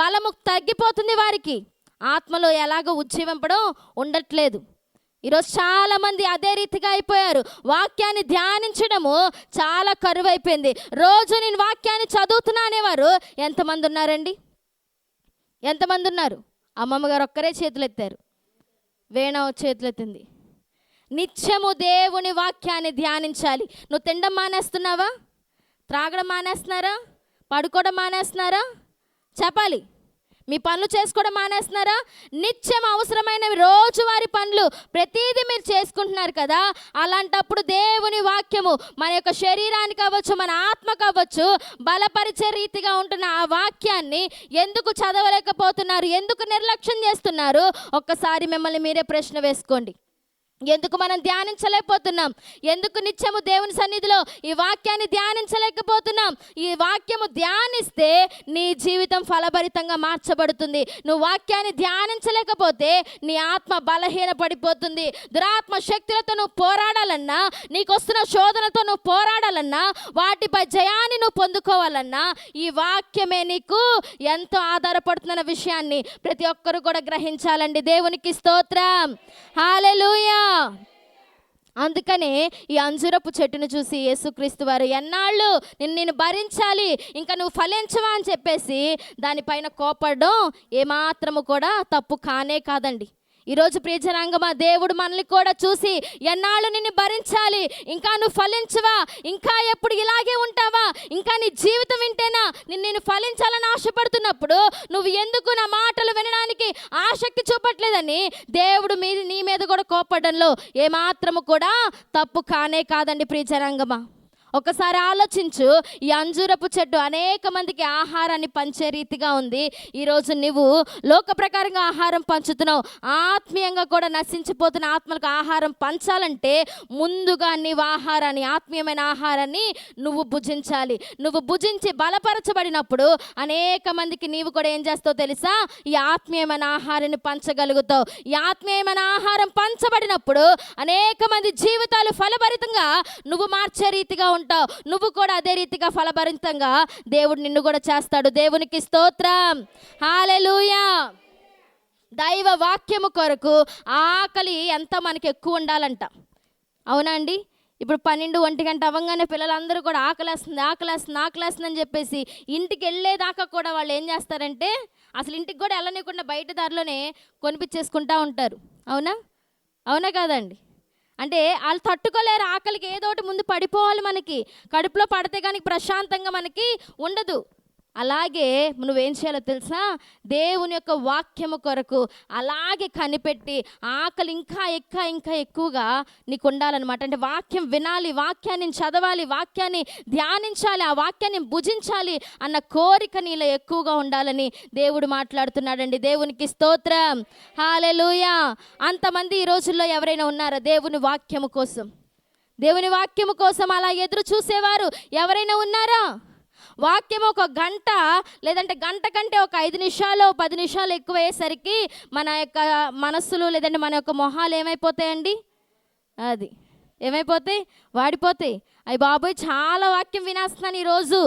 బలము తగ్గిపోతుంది వారికి, ఆత్మలో ఎలాగో ఉజ్జీవింపడం ఉండట్లేదు. ఈరోజు చాలామంది అదే రీతిగా అయిపోయారు. వాక్యాన్ని ధ్యానించడము చాలా కరువైపోయింది. రోజు నేను వాక్యాన్ని చదువుతున్నా అనేవారు ఎంతమంది ఉన్నారండి? ఎంతమంది ఉన్నారు? అమ్మమ్మ గారు ఒక్కరే చేతులు ఎత్తారు, వేణ చేతులు ఎత్తింది. నిత్యము దేవుని వాక్యాన్ని ధ్యానించాలి. నువ్వు తినడం మానేస్తున్నావా? త్రాగడం మానేస్తున్నారా? పడుకోవడం మానేస్తున్నారా? చెప్పాలి. మీ పనులు చేసుకోవడం మానేస్తున్నారా? నిత్యం అవసరమైనవి రోజువారి పనులు ప్రతిదీ మీరు చేసుకుంటున్నారు కదా. అలాంటప్పుడు దేవుని వాక్యము మన యొక్క శరీరానికి అవ్వచ్చు, మన ఆత్మకు అవ్వచ్చు, బలపరిచే రీతిగా ఉంటున్న ఆ వాక్యాన్ని ఎందుకు చదవలేకపోతున్నారు? ఎందుకు నిర్లక్ష్యం చేస్తున్నారు? ఒక్కసారి మిమ్మల్ని మీరే ప్రశ్న వేసుకోండి. ఎందుకు మనం ధ్యానించలేకపోతున్నాం? ఎందుకు నిత్యము దేవుని సన్నిధిలో ఈ వాక్యాన్ని ధ్యానించలేకపోతున్నాం? ఈ వాక్యము ధ్యానిస్తే నీ జీవితం ఫలభరితంగా మార్చబడుతుంది. నువ్వు వాక్యాన్ని ధ్యానించలేకపోతే నీ ఆత్మ బలహీన పడిపోతుంది. దురాత్మ శక్తులతో నువ్వు పోరాడాలన్నా, నీకు వస్తున్న శోధనతో నువ్వు పోరాడాలన్నా, వాటిపై జయాన్ని నువ్వు పొందుకోవాలన్నా ఈ వాక్యమే నీకు ఎంతో ఆధారపడుతున్న విషయాన్ని ప్రతి ఒక్కరు కూడా గ్రహించాలండి. దేవునికి స్తోత్రం, హల్లెలూయా. అందుకనే ఈ అంజూరపు చెట్టును చూసి యేసుక్రీస్తు వారు ఎన్నాళ్ళు నిన్ను భరించాలి, ఇంకా నువ్వు ఫలించవా అని చెప్పేసి దానిపైన కోపడడం ఏమాత్రము కూడా తప్పు కానే కాదండి. ఈరోజు ప్రియజనాంగమా, దేవుడు మనల్ని కూడా చూసి ఎన్నాళ్ళు నిన్ను భరించాలి, ఇంకా నువ్వు ఫలించవా, ఇంకా ఎప్పుడు ఇలాగే ఉంటావా, ఇంకా నీ జీవితం వింటేనా నేను ఫలించాలని ఆశపడుతున్నప్పుడు నువ్వు ఎందుకు నా మాటలు వినడానికి ఆసక్తి చూపట్లేదని దేవుడు నీ మీద కూడా కోపడంలో ఏమాత్రము కూడా తప్పు కానే కాదండి ప్రియజనాంగమా. ఒకసారి ఆలోచించు, ఈ అంజూరపు చెట్టు అనేక మందికి ఆహారాన్ని పంచే రీతిగా ఉంది. ఈరోజు నువ్వు లోక ప్రకారంగా ఆహారం పంచుతున్నావు, ఆత్మీయంగా కూడా నశించిపోతున్న ఆత్మలకు ఆహారం పంచాలంటే ముందుగా నీవు ఆహారాన్ని, ఆత్మీయమైన ఆహారాన్ని నువ్వు భుజించాలి. నువ్వు భుజించి బలపరచబడినప్పుడు అనేక మందికి నీవు కూడా ఏం చేస్తావు తెలుసా? ఈ ఆత్మీయమైన ఆహారాన్ని పంచగలుగుతావు. ఈ ఆత్మీయమైన ఆహారం పంచబడినప్పుడు అనేక మంది జీవితాలు ఫలభరితంగా నువ్వు మార్చే రీతిగా ఉంటావు. నువ్వు కూడా అదే రీతిగా ఫలభరితంగా దేవుడు నిన్ను కూడా చేస్తాడు. దేవునికి స్తోత్రం, హల్లెలూయా. దైవ వాక్యము కొరకు ఆకలి ఎంత మనకి ఎక్కువ ఉండాలంట, అవునా అండి? ఇప్పుడు 12, 1 గంట అవ్వగానే పిల్లలందరూ కూడా ఆకలేస్తుంది ఆకలేస్తుంది ఆకలేస్తుంది అని చెప్పేసి ఇంటికి వెళ్ళేదాకా కూడా వాళ్ళు ఏం చేస్తారంటే అసలు ఇంటికి కూడా వెళ్ళనీయకుండా బయట దారిలోనే కొనిపించేసుకుంటూ ఉంటారు. అవునా? అవునా కాదండి? అంటే వాళ్ళు తట్టుకోలేరు ఆకలికి. ఏదో ఒకటి ముందు పడిపోవాలి, మనకి కడుపులో పడితే కానీ ప్రశాంతంగా మనకి ఉండదు. అలాగే నువ్వేం చేయాలో తెలుసా? దేవుని యొక్క వాక్యము కొరకు అలాగే కనిపెట్టి ఆకలి ఇంకా ఎక్కువగా నీకు ఉండాలన్నమాట. అంటే వాక్యం వినాలి, వాక్యాన్ని చదవాలి, వాక్యాన్ని ధ్యానించాలి, ఆ వాక్యాన్ని భుజించాలి అన్న కోరిక నీలో ఎక్కువగా ఉండాలని దేవుడు మాట్లాడుతున్నాడండి. దేవునికి స్తోత్రం, హల్లెలూయా. అంతమంది ఈ రోజుల్లో ఎవరైనా ఉన్నారా దేవుని వాక్యము కోసం? దేవుని వాక్యము కోసం అలా ఎదురు చూసేవారు ఎవరైనా ఉన్నారా? వాక్యం ఒక గంట లేదంటే గంట కంటే ఒక 5 నిమిషాలు 10 నిమిషాలు ఎక్కువ అయ్యేసరికి మన యొక్క మనస్సులు లేదంటే మన యొక్క మొహాలు ఏమైపోతాయండి? అది ఏమైపోతాయి? వాడిపోతాయి. అయ్య బాబోయ్, చాలా వాక్యం వినేస్తున్నాను ఈరోజు,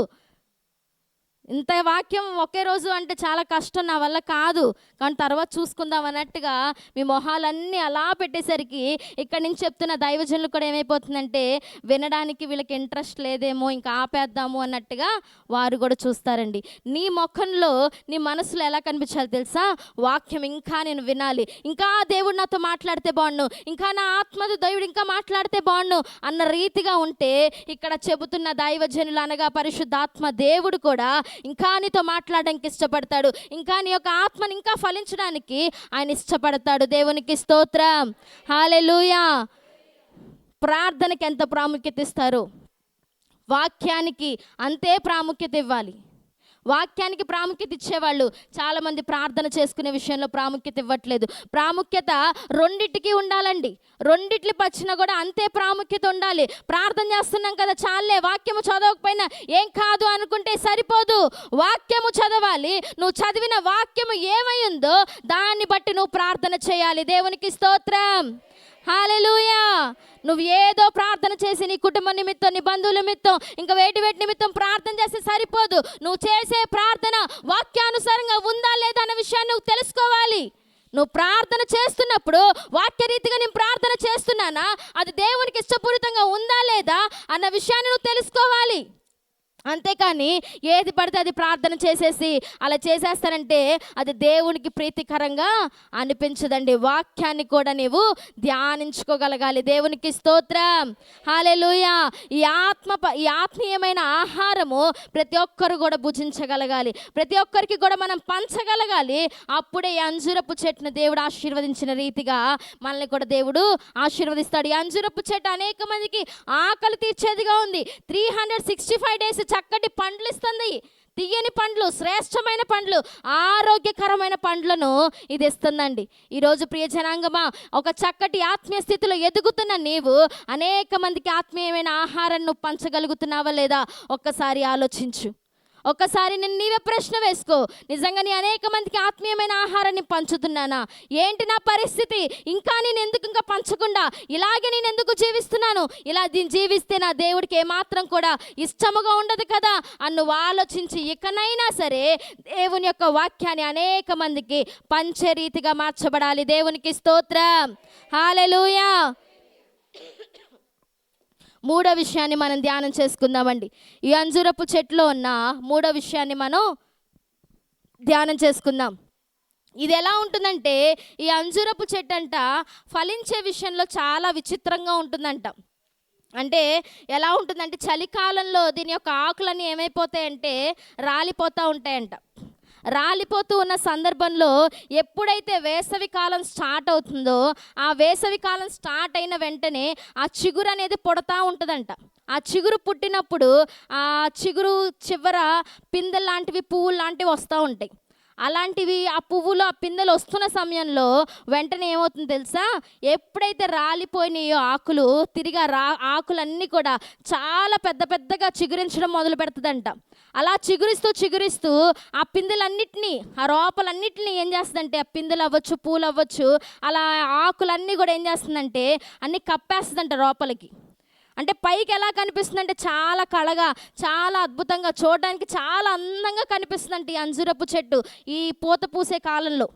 ఇంత వాక్యం ఒకే రోజు అంటే చాలా కష్టం, నా వల్ల కాదు, కానీ తర్వాత చూసుకుందాం అన్నట్టుగా మీ మొహాలన్నీ అలా పెట్టేసరికి ఇక్కడి నుంచి చెప్తున్న దైవజనులు కూడా ఏమైపోతుందంటే వినడానికి వీళ్ళకి ఇంట్రెస్ట్ లేదేమో, ఇంకా ఆపేద్దాము అన్నట్టుగా వారు కూడా చూస్తారండి. నీ ముఖంలో నీ మనసులో ఎలా కనిపించాలి తెలుసా? వాక్యం ఇంకా నేను వినాలి, ఇంకా దేవుడు నాతో మాట్లాడితే బాగుండు, ఇంకా నా ఆత్మది దేవుడు ఇంకా మాట్లాడితే బాగుండు అన్న రీతిగా ఉంటే ఇక్కడ చెబుతున్న దైవజనులు అనగా పరిశుద్ధాత్మ దేవుడు కూడా ఇంకా నీతో మాట్లాడడానికి ఇష్టపడతాడు. ఇంకా నీ యొక్క ఆత్మని ఇంకా ఫలించడానికి ఆయన ఇష్టపడతాడు. దేవునికి స్తోత్రం, హల్లెలూయా. ప్రార్థనకి ఎంత ప్రాముఖ్యత ఇస్తారు, వాక్యానికి అంతే ప్రాముఖ్యత ఇవ్వాలి. వాక్యానికి ప్రాముఖ్యత ఇచ్చేవాళ్ళు చాలామంది ప్రార్థన చేసుకునే విషయంలో ప్రాముఖ్యత ఇవ్వట్లేదు. ప్రాముఖ్యత రెండిటికి ఉండాలండి. రెండిట్లు పచ్చినా కూడా అంతే ప్రాముఖ్యత ఉండాలి. ప్రార్థన చేస్తున్నాం కదా చాలే, వాక్యము చదవకపోయినా ఏం కాదు అనుకుంటే సరిపోదు. వాక్యము చదవాలి. నువ్వు చదివిన వాక్యము ఏమై ఉందో దాన్ని బట్టి నువ్వు ప్రార్థన చేయాలి. దేవునికి స్తోత్రం, హల్లెలూయా. నువ్వు ఏదో ప్రార్థన చేసి నీ కుటుంబ నిమిత్తం, నీ బంధువుల నిమిత్తం, ఇంకా వేటి నిమిత్తం ప్రార్థన చేస్తే సరిపోదు. నువ్వు చేసే ప్రార్థన వాక్యానుసారంగా ఉందా లేదా అన్న విషయాన్ని నువ్వు తెలుసుకోవాలి. నువ్వు ప్రార్థన చేస్తున్నప్పుడు వాక్యరీతిగా నేను ప్రార్థన చేస్తున్నానా, అది దేవునికి ఇష్టపూరితంగా ఉందా లేదా అన్న విషయాన్ని నువ్వు తెలుసుకోవాలి. అంతేకాని ఏది పడితే అది ప్రార్థన చేసేసి అలా చేసేస్తానంటే అది దేవునికి ప్రీతికరంగా అనిపించదండి. వాక్యాన్ని కూడా నీవు ధ్యానించుకోగలగాలి. దేవునికి స్తోత్రం, హల్లెలూయా. ఈ ఆత్మీయమైన ఆహారము ప్రతి ఒక్కరు కూడా భుజించగలగాలి, ప్రతి ఒక్కరికి కూడా మనం పంచగలగాలి. అప్పుడే ఈ అంజూరపు చెట్టును దేవుడు ఆశీర్వదించిన రీతిగా మనల్ని కూడా దేవుడు ఆశీర్వదిస్తాడు. ఈ అంజూరపు చెట్టు అనేక మందికి ఆకలి తీర్చేదిగా ఉంది. 365 డేస్ చక్కటి పండ్లు ఇస్తుంది. తీయని పండ్లు, శ్రేష్టమైన పండ్లు, ఆరోగ్యకరమైన పండ్లను ఇది ఇస్తుందండి. ఈరోజు ప్రియ జనాంగమా, ఒక చక్కటి ఆత్మీయ స్థితిలో ఎదుగుతున్న నీవు అనేక మందికి ఆత్మీయమైన ఆహారాన్ని పంచగలుగుతున్నావా లేదా ఒక్కసారి ఆలోచించు. ఒక్కసారి నేను నీవే ప్రశ్న వేసుకో. నిజంగా నీ అనేక మందికి ఆత్మీయమైన ఆహారాన్ని పంచుతున్నానా? ఏంటి నా పరిస్థితి? ఇంకా నేను ఎందుకు ఇంకా పంచకుండా ఇలాగే నేను ఎందుకు జీవిస్తున్నాను? ఇలా జీవిస్తే నా దేవుడికి ఏమాత్రం కూడా ఇష్టముగా ఉండదు కదా అని నువ్వు ఆలోచించి ఇకనైనా సరే దేవుని యొక్క వాక్యాన్ని అనేక మందికి పంచే రీతిగా మార్చబడాలి. దేవునికి స్తోత్రం, హల్లెలూయా. మూడో విషయాన్ని మనం ధ్యానం చేసుకుందామండి. ఈ అంజూరపు చెట్టులో ఉన్న మూడో విషయాన్ని మనం ధ్యానం చేసుకుందాం. ఇది ఎలా ఉంటుందంటే ఈ అంజూరపు చెట్టు అంట ఫలించే విషయంలో చాలా విచిత్రంగా ఉంటుందంట. అంటే ఎలా ఉంటుందంటే చలికాలంలో దీని యొక్క ఆకులన్నీ ఏమైపోతాయంటే రాలిపోతూ ఉంటాయంట. రాలిపోతూ ఉన్న సందర్భంలో ఎప్పుడైతే వేసవి కాలం స్టార్ట్ అవుతుందో ఆ వేసవి కాలం స్టార్ట్ అయిన వెంటనే ఆ చిగురు అనేది పుడతా ఉంటుందంట. ఆ చిగురు పుట్టినప్పుడు ఆ చిగురు చివర పిందెలు లాంటివి, పువ్వులు లాంటివి వస్తూ ఉంటాయి. అలాంటివి ఆ పువ్వులు, ఆ పిందెలు వస్తున్న సమయంలో వెంటనే ఏమవుతుందో తెలుసా, ఎప్పుడైతే రాలిపోయినాయో ఆకులు, తిరిగి ఆకులన్నీ కూడా చాలా పెద్ద పెద్దగా చిగురించడం మొదలు పెడుతుందంట. అలా చిగురిస్తూ ఆ పిందెలన్నిటినీ, ఆ రోపలన్నిటినీ ఏం చేస్తుందంటే, ఆ పిందెలు అవ్వచ్చు, పూలు అవ్వచ్చు, అలా ఆకులన్నీ కూడా ఏం చేస్తుందంటే అన్నీ కప్పేస్తుందంట రోపలకి. అంటే పైకి ఎలా కనిపిస్తుందంటే చాలా కళగా, చాలా అద్భుతంగా, చూడడానికి చాలా అందంగా కనిపిస్తుందంట ఈ అంజూరపు చెట్టు ఈ పూత పూసే కాలంలో.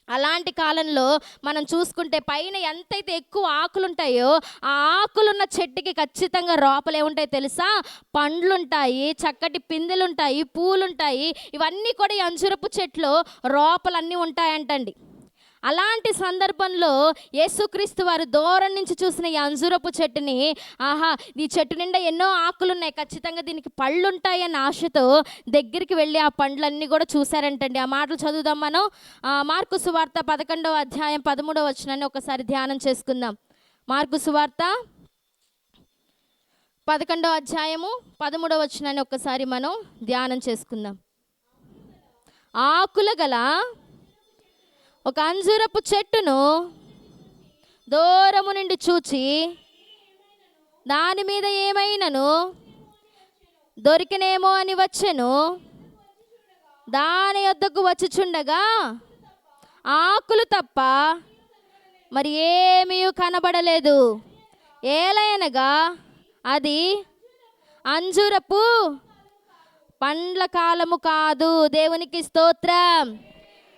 అలాంటి కాలంలో మనం చూసుకుంటే పైన ఎంతైతే ఎక్కువ ఆకులు ఉంటాయో ఆ ఆకులున్న చెట్టుకి ఖచ్చితంగా లోపల ఏముంటాయి తెలుసా, పండ్లుంటాయి, చక్కటి పిందెలుంటాయి, పూలుంటాయి. ఇవన్నీ కూడా ఈ అంజూరపు చెట్లో లోపలన్నీ ఉంటాయంటండి. అలాంటి సందర్భంలో యేసుక్రీస్తు వారు దూరం నుంచి చూసిన ఈ అంజూరపు చెట్టుని, ఆహా ఈ చెట్టు నిండా ఎన్నో ఆకులు ఉన్నాయి, ఖచ్చితంగా దీనికి పళ్ళు ఉంటాయి అన్న ఆశతో దగ్గరికి వెళ్ళి ఆ పండ్లన్నీ కూడా చూశారంటండి. ఆ మాటలు చదువుదాం మనం. మార్కు సువార్త 11వ అధ్యాయం 13వ వచనాన్ని ఒకసారి ధ్యానం చేసుకుందాం. మార్కు సువార్త 11వ అధ్యాయము 13వ వచనాన్ని ఒకసారి మనం ధ్యానం చేసుకుందాం. ఆకుల గల ఒక అంజూరపు చెట్టును దూరము నుండి చూచి దాని మీద ఏమైనను దొరికినేమో అని వచ్చెను. దాని యొద్దకు వచ్చుచుండగా ఆకులు తప్ప మరి ఏమీ కనబడలేదు. ఏలయనగా అది అంజూరపు పండ్ల కాలము కాదు. దేవునికి స్తోత్రం,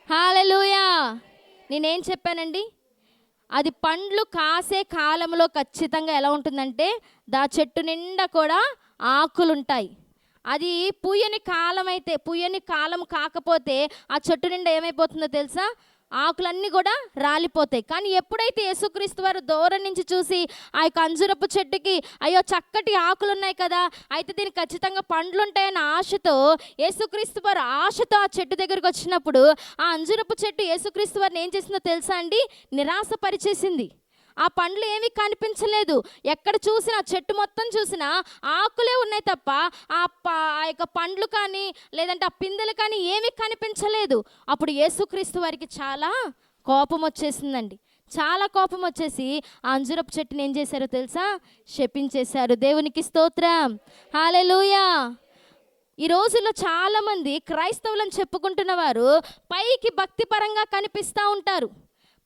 హల్లెలూయా. నేనేం చెప్పానండి, అది పండ్లు కాసే కాలంలో ఖచ్చితంగా ఎలా ఉంటుందంటే చెట్టు నిండా కూడా ఆకులుంటాయి. అది పూయని కాలం అయితే, పూయని కాలం కాకపోతే ఆ చెట్టు నిండా ఏమైపోతుందో తెలుసా, ఆకులన్నీ కూడా రాలిపోతాయి. కానీ ఎప్పుడైతే యేసుక్రీస్తు వారు దూరం నుంచి చూసి ఆ యొక్క అంజూరపు చెట్టుకి, అయ్యో చక్కటి ఆకులు ఉన్నాయి కదా, అయితే దీనికి ఖచ్చితంగా పండ్లు ఉంటాయన్న ఆశతో యేసుక్రీస్తు వారు ఆశతో ఆ చెట్టు దగ్గరికి వచ్చినప్పుడు ఆ అంజూరపు చెట్టు యేసుక్రీస్తు వారిని ఏం చేసిందో తెలుసా అండి, నిరాశపరిచేసింది. ఆ పండ్లు ఏమీ కనిపించలేదు. ఎక్కడ చూసినా, చెట్టు మొత్తం చూసినా ఆకులే ఉన్నాయి తప్ప ఆ యొక్క పండ్లు కానీ లేదంటే ఆ పిందెలు కానీ ఏమీ కనిపించలేదు. అప్పుడు యేసుక్రీస్తు వారికి చాలా కోపం వచ్చేసిందండి. చాలా కోపం వచ్చేసి ఆ అంజూరపు చెట్టుని ఏం చేశారో తెలుసా, శపించేశారు. దేవునికి స్తోత్రం, హల్లెలూయా. ఈ రోజుల్లో చాలామంది క్రైస్తవులను చెప్పుకుంటున్న వారు పైకి భక్తిపరంగా కనిపిస్తూ ఉంటారు.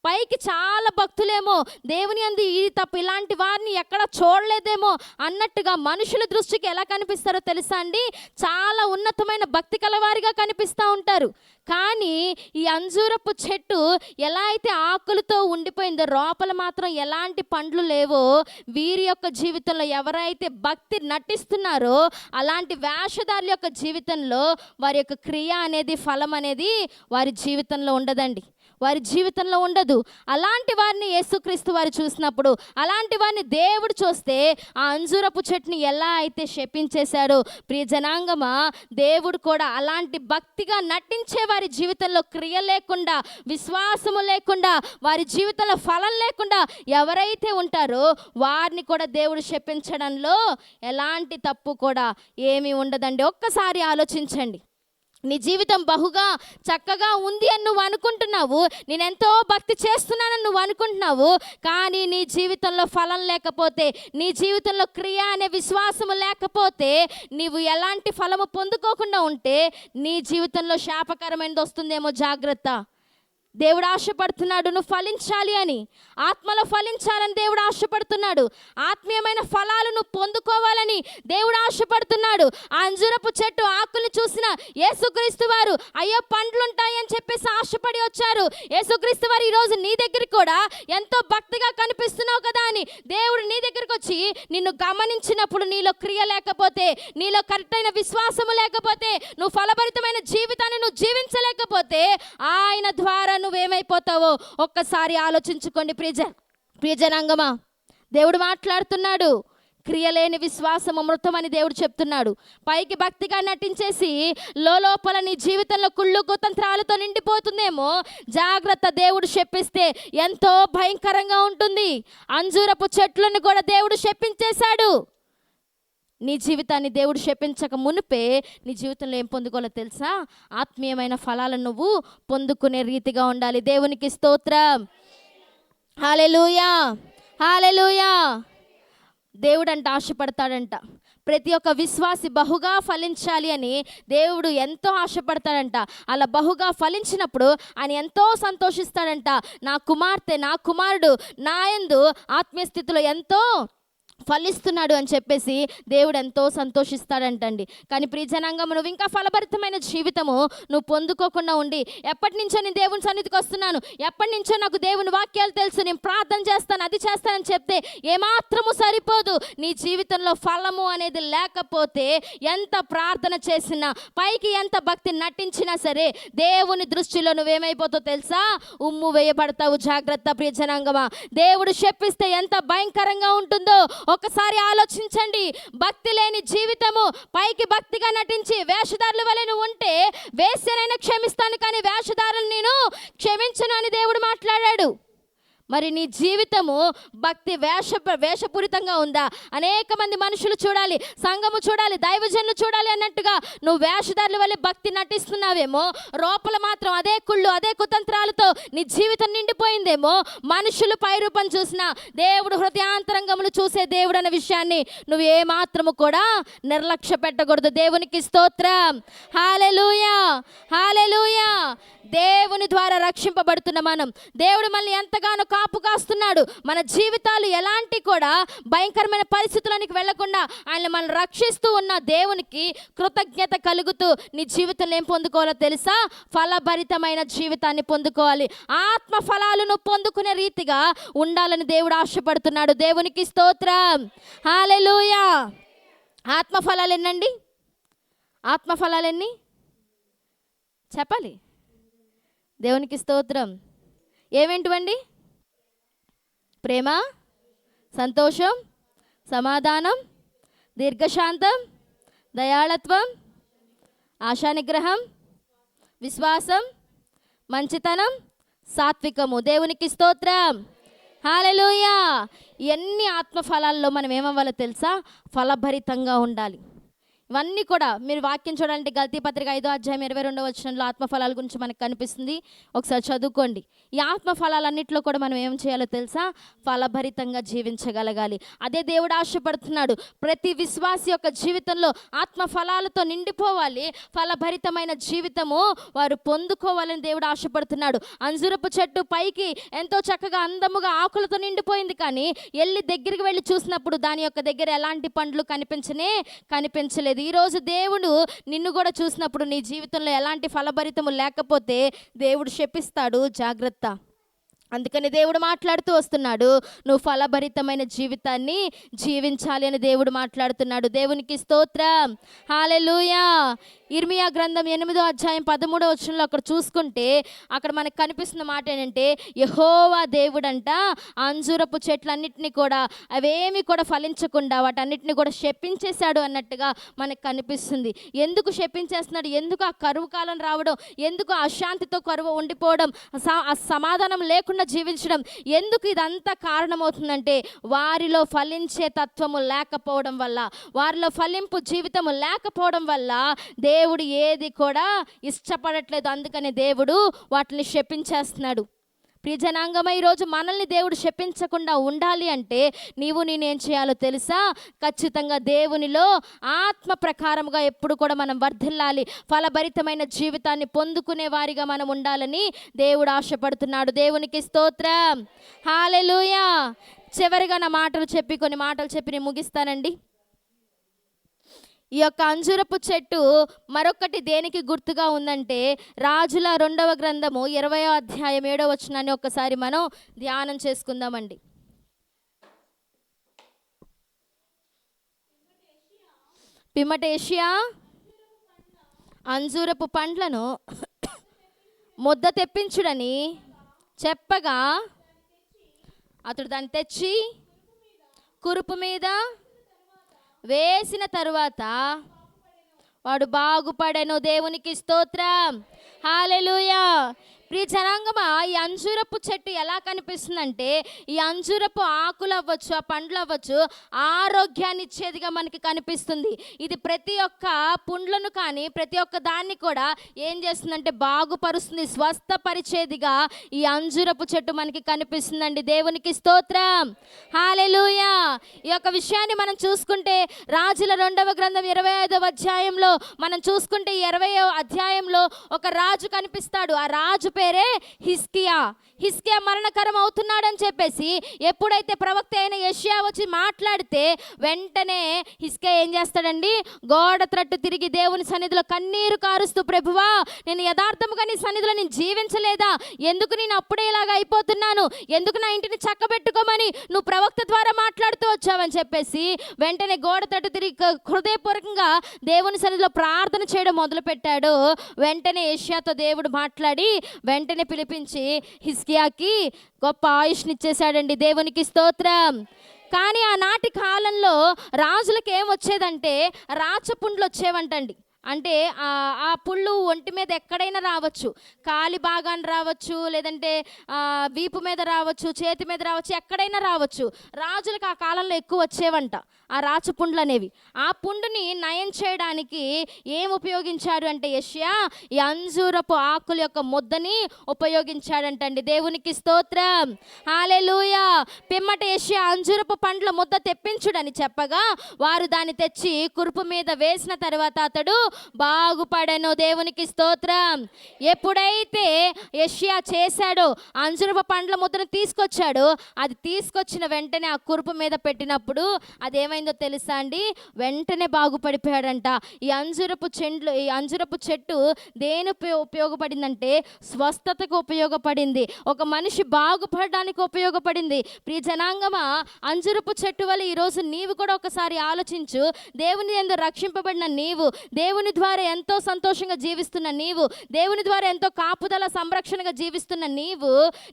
పైకి చాలా భక్తులేమో, దేవుని యందు ఇది తప్ప ఇలాంటి వారిని ఎక్కడ చూడలేదేమో అన్నట్టుగా మనుషుల దృష్టికి ఎలా కనిపిస్తారో తెలుసా అండి, చాలా ఉన్నతమైన భక్తి కలవారిగా కనిపిస్తూ ఉంటారు. కానీ ఈ అంజూరపు చెట్టు ఎలా అయితే ఆకులతో ఉండిపోయిందో, లోపల మాత్రం ఎలాంటి పండ్లు లేవో, వీరి యొక్క జీవితంలో ఎవరైతే భక్తి నటిస్తున్నారో అలాంటి వేషధారుల యొక్క జీవితంలో వారి యొక్క క్రియ అనేది, ఫలం అనేది వారి జీవితంలో ఉండదండి, వారి జీవితంలో ఉండదు. అలాంటి వారిని యేసుక్రీస్తు వారు చూసినప్పుడు, అలాంటి వారిని దేవుడు చూస్తే ఆ అంజూరపు చెట్టుని ఎలా అయితే శపించేశాడో, ప్రియ జనాంగమా, దేవుడు కూడా అలాంటి భక్తిగా నటించే వారి జీవితంలో క్రియ లేకుండా, విశ్వాసము లేకుండా, వారి జీవితంలో ఫలం లేకుండా ఎవరైతే ఉంటారో వారిని కూడా దేవుడు శపించడంలో ఎలాంటి తప్పు కూడా ఏమీ ఉండదండి. ఒక్కసారి ఆలోచించండి. నీ జీవితం బహుగా చక్కగా ఉంది అని నువ్వు అనుకుంటున్నావు, నేను ఎంతో భక్తి చేస్తున్నానని నువ్వు అనుకుంటున్నావు. కానీ నీ జీవితంలో ఫలం లేకపోతే, నీ జీవితంలో క్రియ అనే విశ్వాసము లేకపోతే, నీవు ఎలాంటి ఫలము పొందుకోకుండా ఉంటే నీ జీవితంలో శాపకరమైనది వస్తుందేమో జాగ్రత్త. దేవుడు ఆశపడుతున్నాడు నువ్వు ఫలించాలి అని, ఆత్మలో ఫలించాలని దేవుడు ఆశపడుతున్నాడు. ఆత్మీయమైన ఫలాలు నువ్వు పొందుకోవాలని దేవుడు ఆశపడుతున్నాడు. ఆ అంజూరపు చెట్టు ఆకుల్ని చూసిన యేసుక్రీస్తు వారు అయ్యో పండ్లు ఉంటాయి అని చెప్పేసి ఆశపడి వచ్చారు. యేసుక్రీస్తు వారు ఈరోజు నీ దగ్గరికి కూడా ఎంతో భక్తిగా కనిపిస్తున్నావు కదా అని దేవుడు నీ దగ్గరికి వచ్చి నిన్ను గమనించినప్పుడు, నీలో క్రియ లేకపోతే, నీలో కరెక్ట్ అయిన విశ్వాసము లేకపోతే, నువ్వు ఫలభరితమైన జీవితాన్ని నువ్వు జీవించలేకపోతే ఆయన ద్వారా నువ్వేమైపోతావో ఒక్కసారి ఆలోచించుకోండి. ప్రియజనాంగమా, దేవుడు మాట్లాడుతున్నాడు. క్రియలేని విశ్వాసము మృతమని దేవుడు చెప్తున్నాడు. పైకి భక్తిగా నటించేసి లోపల నీ జీవితంలో కుళ్ళు కుతంత్రాలతో నిండిపోతుందేమో. జాగ్రత్త, దేవుడు శపిస్తే ఎంతో భయంకరంగా ఉంటుంది. అంజూరపు చెట్లను కూడా దేవుడు శపించేశాడు. నీ జీవితాన్ని దేవుడు శపించక మునిపే నీ జీవితంలో ఏం పొందుకోవాలో తెలుసా? ఆత్మీయమైన ఫలాలను నువ్వు పొందుకునే రీతిగా ఉండాలి. దేవునికి స్తోత్రం. హల్లెలూయా, హల్లెలూయా. దేవుడు అంట ఆశపడతాడంట, ప్రతి ఒక్క విశ్వాసి బహుగా ఫలించాలి అని దేవుడు ఎంతో ఆశపడతాడంట. అలా బహుగా ఫలించినప్పుడు ఆయన ఎంతో సంతోషిస్తాడంట. నా కుమార్తె, నా కుమారుడు నా యందు ఆత్మీయ స్థితిలో ఎంతో ఫలిస్తున్నాడు అని చెప్పేసి దేవుడు ఎంతో సంతోషిస్తాడంటండి. కానీ ప్రియ జనాంగం, నువ్వు ఇంకా ఫలభరితమైన జీవితము నువ్వు పొందుకోకుండా ఉండి, ఎప్పటి నుంచో నేను దేవుని సన్నిధికి వస్తున్నాను, ఎప్పటి నుంచో నాకు దేవుని వాక్యాలు తెలుసు, నేను ప్రార్థన చేస్తాను, అది చేస్తానని చెప్తే ఏమాత్రము సరిపోదు. నీ జీవితంలో ఫలము అనేది లేకపోతే ఎంత ప్రార్థన చేసినా, పైకి ఎంత భక్తి నటించినా సరే, దేవుని దృష్టిలో నువ్వేమైపోతావు తెలుసా? ఉమ్ము వేయబడతావు. జాగ్రత్త ప్రియ జనాంగమా. దేవుడు శపిస్తే ఎంత భయంకరంగా ఉంటుందో ఒకసారి ఆలోచించండి. భక్తి లేని జీవితము, పైకి భక్తిగా నటించి వేషధారుల వలె నువ్వు ఉంటే, వేశ్యనైనా క్షమిస్తాను కానీ వేషధారులు నేను క్షమించను అని దేవుడు మాట్లాడాడు. మరి నీ జీవితము భక్తి వేషపూరితంగా ఉందా? అనేక మంది మనుషులు చూడాలి, సంఘము చూడాలి, దైవజనులు చూడాలి అన్నట్టుగా నువ్వు వేషధారుల వల్ల భక్తి నటిస్తున్నావేమో. లోపల మాత్రం అదే కుళ్ళు, అదే కుతంత్రాలతో నీ జీవితం నిండిపోయిందేమో. మనుషులు పైరూపం చూసినా దేవుడు హృదయాంతరంగములు చూసే దేవుడు అనే విషయాన్ని నువ్వు ఏమాత్రము కూడా నిర్లక్ష్య పెట్టకూడదు. దేవునికి స్తోత్రం. హల్లెలూయా, హల్లెలూయా. దేవుని ద్వారా రక్షింపబడుతున్న మనం, దేవుడు మనల్ని ఎంతగానో కాపు కాస్తున్నాడు. మన జీవితాలు ఎలాంటి కూడా భయంకరమైన పరిస్థితులకు వెళ్లకుండా ఆయన మనల్ని రక్షిస్తూ ఉన్న దేవునికి కృతజ్ఞత కలుగుతూ నీ జీవితంలో ఏం పొందుకోవాలో తెలుసా? ఫలభరితమైన జీవితాన్ని పొందుకోవాలి. ఆత్మ ఫలాలను పొందుకునే రీతిగా ఉండాలని దేవుడు ఆశపడుతున్నాడు. దేవునికి స్తోత్రం. హల్లెలూయా. ఆత్మ ఫలాలు ఎన్నండి? ఆత్మ ఫలాలు ఎన్ని చెప్పాలి? దేవునికి స్తోత్రం. ఏమేంటివండి? ప్రేమ, సంతోషం, సమాధానం, దీర్ఘశాంతం, దయాళత్వం, ఆశానిగ్రహం, విశ్వాసం, మంచితనం, సాత్వికము. దేవునికి స్తోత్రం. హల్లెలూయా. ఎన్ని ఆత్మఫలాల్లో మనం ఏమవ్వాలో తెలుసా? ఫలభరితంగా ఉండాలి. ఇవన్నీ కూడా మీరు వాక్యం చూడాలంటే గలతీ పత్రిక 5వ అధ్యాయం 22వ వచనంలో ఆత్మఫలాల గురించి మనకు కనిపిస్తుంది. ఒకసారి చదువుకోండి. ఈ ఆత్మఫలాలన్నింటిలో కూడా మనం ఏం చేయాలో తెలుసా? ఫలభరితంగా జీవించగలగాలి. అదే దేవుడు ఆశపడుతున్నాడు. ప్రతి విశ్వాసి యొక్క జీవితంలో ఆత్మఫలాలతో నిండిపోవాలి. ఫలభరితమైన జీవితము వారు పొందుకోవాలని దేవుడు ఆశపడుతున్నాడు. అంజూరపు చెట్టు పైకి ఎంతో చక్కగా అందముగా ఆకులతో నిండిపోయింది, కానీ దగ్గరికి వెళ్ళి చూసినప్పుడు దాని యొక్క దగ్గర ఎలాంటి పండ్లు కనిపించలేదు. ఈరోజు దేవుడు నిన్ను కూడా చూసినప్పుడు నీ జీవితంలో ఎలాంటి ఫలభరితము లేకపోతే దేవుడు శపిస్తాడు. జాగ్రత్త. అందుకని దేవుడు మాట్లాడుతూ వస్తున్నాడు, నువ్వు ఫలభరితమైన జీవితాన్ని జీవించాలి అని దేవుడు మాట్లాడుతున్నాడు. దేవునికి స్తోత్రం. హల్లెలూయా. ఇర్మియా గ్రంథం 8వ అధ్యాయం 13వ వచనంలో అక్కడ చూసుకుంటే అక్కడ మనకు కనిపిస్తున్న మాట ఏంటంటే, యెహోవా దేవుడంట అంజూరపు చెట్లన్నిటినీ కూడా అవేమి కూడా ఫలించకుండా వాటన్నిటిని కూడా శపించేశాడు అన్నట్టుగా మనకు కనిపిస్తుంది. ఎందుకు శపించేస్తున్నాడు? ఎందుకు ఆ కరువు కాలం రావడం? ఎందుకు అశాంతితో కరువు ఉండిపోవడం, సమాధానం లేకుండా జీవించడం? ఎందుకు ఇదంతా కారణమవుతుందంటే వారిలో ఫలించే తత్వము లేకపోవడం వల్ల, వారిలో ఫలింపు జీవితము లేకపోవడం వల్ల దేవుడు ఏది కూడా ఇష్టపడట్లేదు. అందుకని దేవుడు వాటిని శపించేస్తున్నాడు. ప్రియజనాంగమై ఈరోజు మనల్ని దేవుడు శపించకుండా ఉండాలి అంటే నేనేం చేయాలో తెలుసా? ఖచ్చితంగా దేవునిలో ఆత్మ ప్రకారముగా ఎప్పుడు కూడా మనం వర్ధిల్లాలి. ఫలభరితమైన జీవితాన్ని పొందుకునే వారిగా మనం ఉండాలని దేవుడు ఆశపడుతున్నాడు. దేవునికి స్తోత్రం. హల్లెలూయా. చివరిగా నా కొన్ని మాటలు చెప్పి నేను ముగిస్తానండి. ఈ యొక్క అంజూరపు చెట్టు మరొకటి దేనికి గుర్తుగా ఉందంటే, రాజుల 2వ గ్రంథము 20వ అధ్యాయం 7వ వచనాన్ని ఒక్కసారి మనం ధ్యానం చేసుకుందామండి. పిమ్మట యోషియా అంజూరపు పండ్లను ముద్ద తెప్పించుడని చెప్పగా అతడు దాన్ని తెచ్చి కురుపు మీద వేసిన తరువాత వాడు బాగుపడెను. దేవునికి స్తోత్రం. హల్లెలూయా. ప్రియ జనాంగమా, ఈ అంజూరపు చెట్టు ఎలా కనిపిస్తుందంటే, ఈ అంజూరపు ఆకులు అవ్వచ్చు, ఆ పండ్లు అవ్వచ్చు, ఆరోగ్యాన్ని ఇచ్చేదిగా మనకి కనిపిస్తుంది. ఇది ప్రతి ఒక్క పుండ్లను కానీ ప్రతి ఒక్క దాన్ని కూడా ఏం చేస్తుందంటే బాగుపరుస్తుంది, స్వస్థపరిచేదిగా ఈ అంజూరపు చెట్టు మనకి కనిపిస్తుందండి. దేవునికి స్తోత్రం. హల్లెలూయా. ఈ యొక్క విషయాన్ని మనం చూసుకుంటే రాజుల 2వ గ్రంథం 25వ అధ్యాయంలో మనం చూసుకుంటే 20వ అధ్యాయంలో ఒక రాజు కనిపిస్తాడు. ఆ రాజు పేరే హిజ్కియా. హిజ్కియా మరణకరం అవుతున్నాడని చెప్పేసి ఎప్పుడైతే ప్రవక్త అయిన యెషయా వచ్చి మాట్లాడితే వెంటనే హిజ్కియా ఏం చేస్తాడండి, గోడ త్రట్టు తిరిగి దేవుని సన్నిధిలో కన్నీరు కారుస్తూ, ప్రభువా నేను యథార్థముగా నీ సన్నిధిలో నేను జీవించలేదా, ఎందుకు నేను అప్పుడే ఇలాగ అయిపోతున్నాను, ఎందుకు నా ఇంటిని చక్కబెట్టుకోమని నువ్వు ప్రవక్త ద్వారా మాట్లాడుతూ వచ్చావని చెప్పేసి వెంటనే గోడ తట్టు తిరిగి హృదయపూర్వకంగా దేవుని సన్నిధిలో ప్రార్థన చేయడం మొదలుపెట్టాడు. వెంటనే యెషయాతో దేవుడు మాట్లాడి వెంటనే పిలిపించి హిజ్కియాకి గొప్ప ఆయుష్నిచ్చేశాడండి. దేవునికి స్తోత్రం. కానీ ఆనాటి కాలంలో రాజులకు ఏం వచ్చేదంటే రాచపుండ్లు వచ్చేవంటండి. అంటే ఆ పుళ్ళు ఒంటి మీద ఎక్కడైనా రావచ్చు, కాలి భాగాన్ని రావచ్చు, లేదంటే వీపు మీద రావచ్చు, చేతి మీద రావచ్చు, ఎక్కడైనా రావచ్చు. రాజులకు ఆ కాలంలో ఎక్కువ వచ్చేవంట ఆ రాచపుండ్లు అనేవి. ఆ పుండుని నయం చేయడానికి ఏం ఉపయోగించాడు అంటే యెషయా ఈ అంజూరపు ఆకుల యొక్క ముద్దని ఉపయోగించాడంటండి. దేవునికి స్తోత్రం. హల్లెలూయా. పిమ్మట యెషయా అంజూరపు పండ్ల ముద్ద తెప్పించుడని చెప్పగా వారు దాన్ని తెచ్చి కురుపు మీద వేసిన తర్వాత అతడు బాగుపడెను. దేవునికి స్తోత్రం. ఎప్పుడైతే యెషయా చేశాడో అంజూరపు పండ్ల ముద్దను తీసుకొచ్చాడో, అది తీసుకొచ్చిన వెంటనే ఆ కురుపు మీద పెట్టినప్పుడు అదేమైందో తెలుసా అండి, వెంటనే బాగుపడిపోయాడంట. ఈ అంజూరపు చెట్టు దేని ఉపయోగపడిందంటే స్వస్థతకు ఉపయోగపడింది, ఒక మనిషి బాగుపడడానికి ఉపయోగపడింది. ప్రియ జనాంగమా, అంజూరపు చెట్టు వల్ల ఈరోజు నీవు కూడా ఒకసారి ఆలోచించు. దేవుని యందు రక్షింపబడిన నీవు, దేవుని ద్వారా ఎంతో సంతోషంగా జీవిస్తున్న నీవు, దేవుని ద్వారా ఎంతో కాపుదల సంరక్షణగా జీవిస్తున్న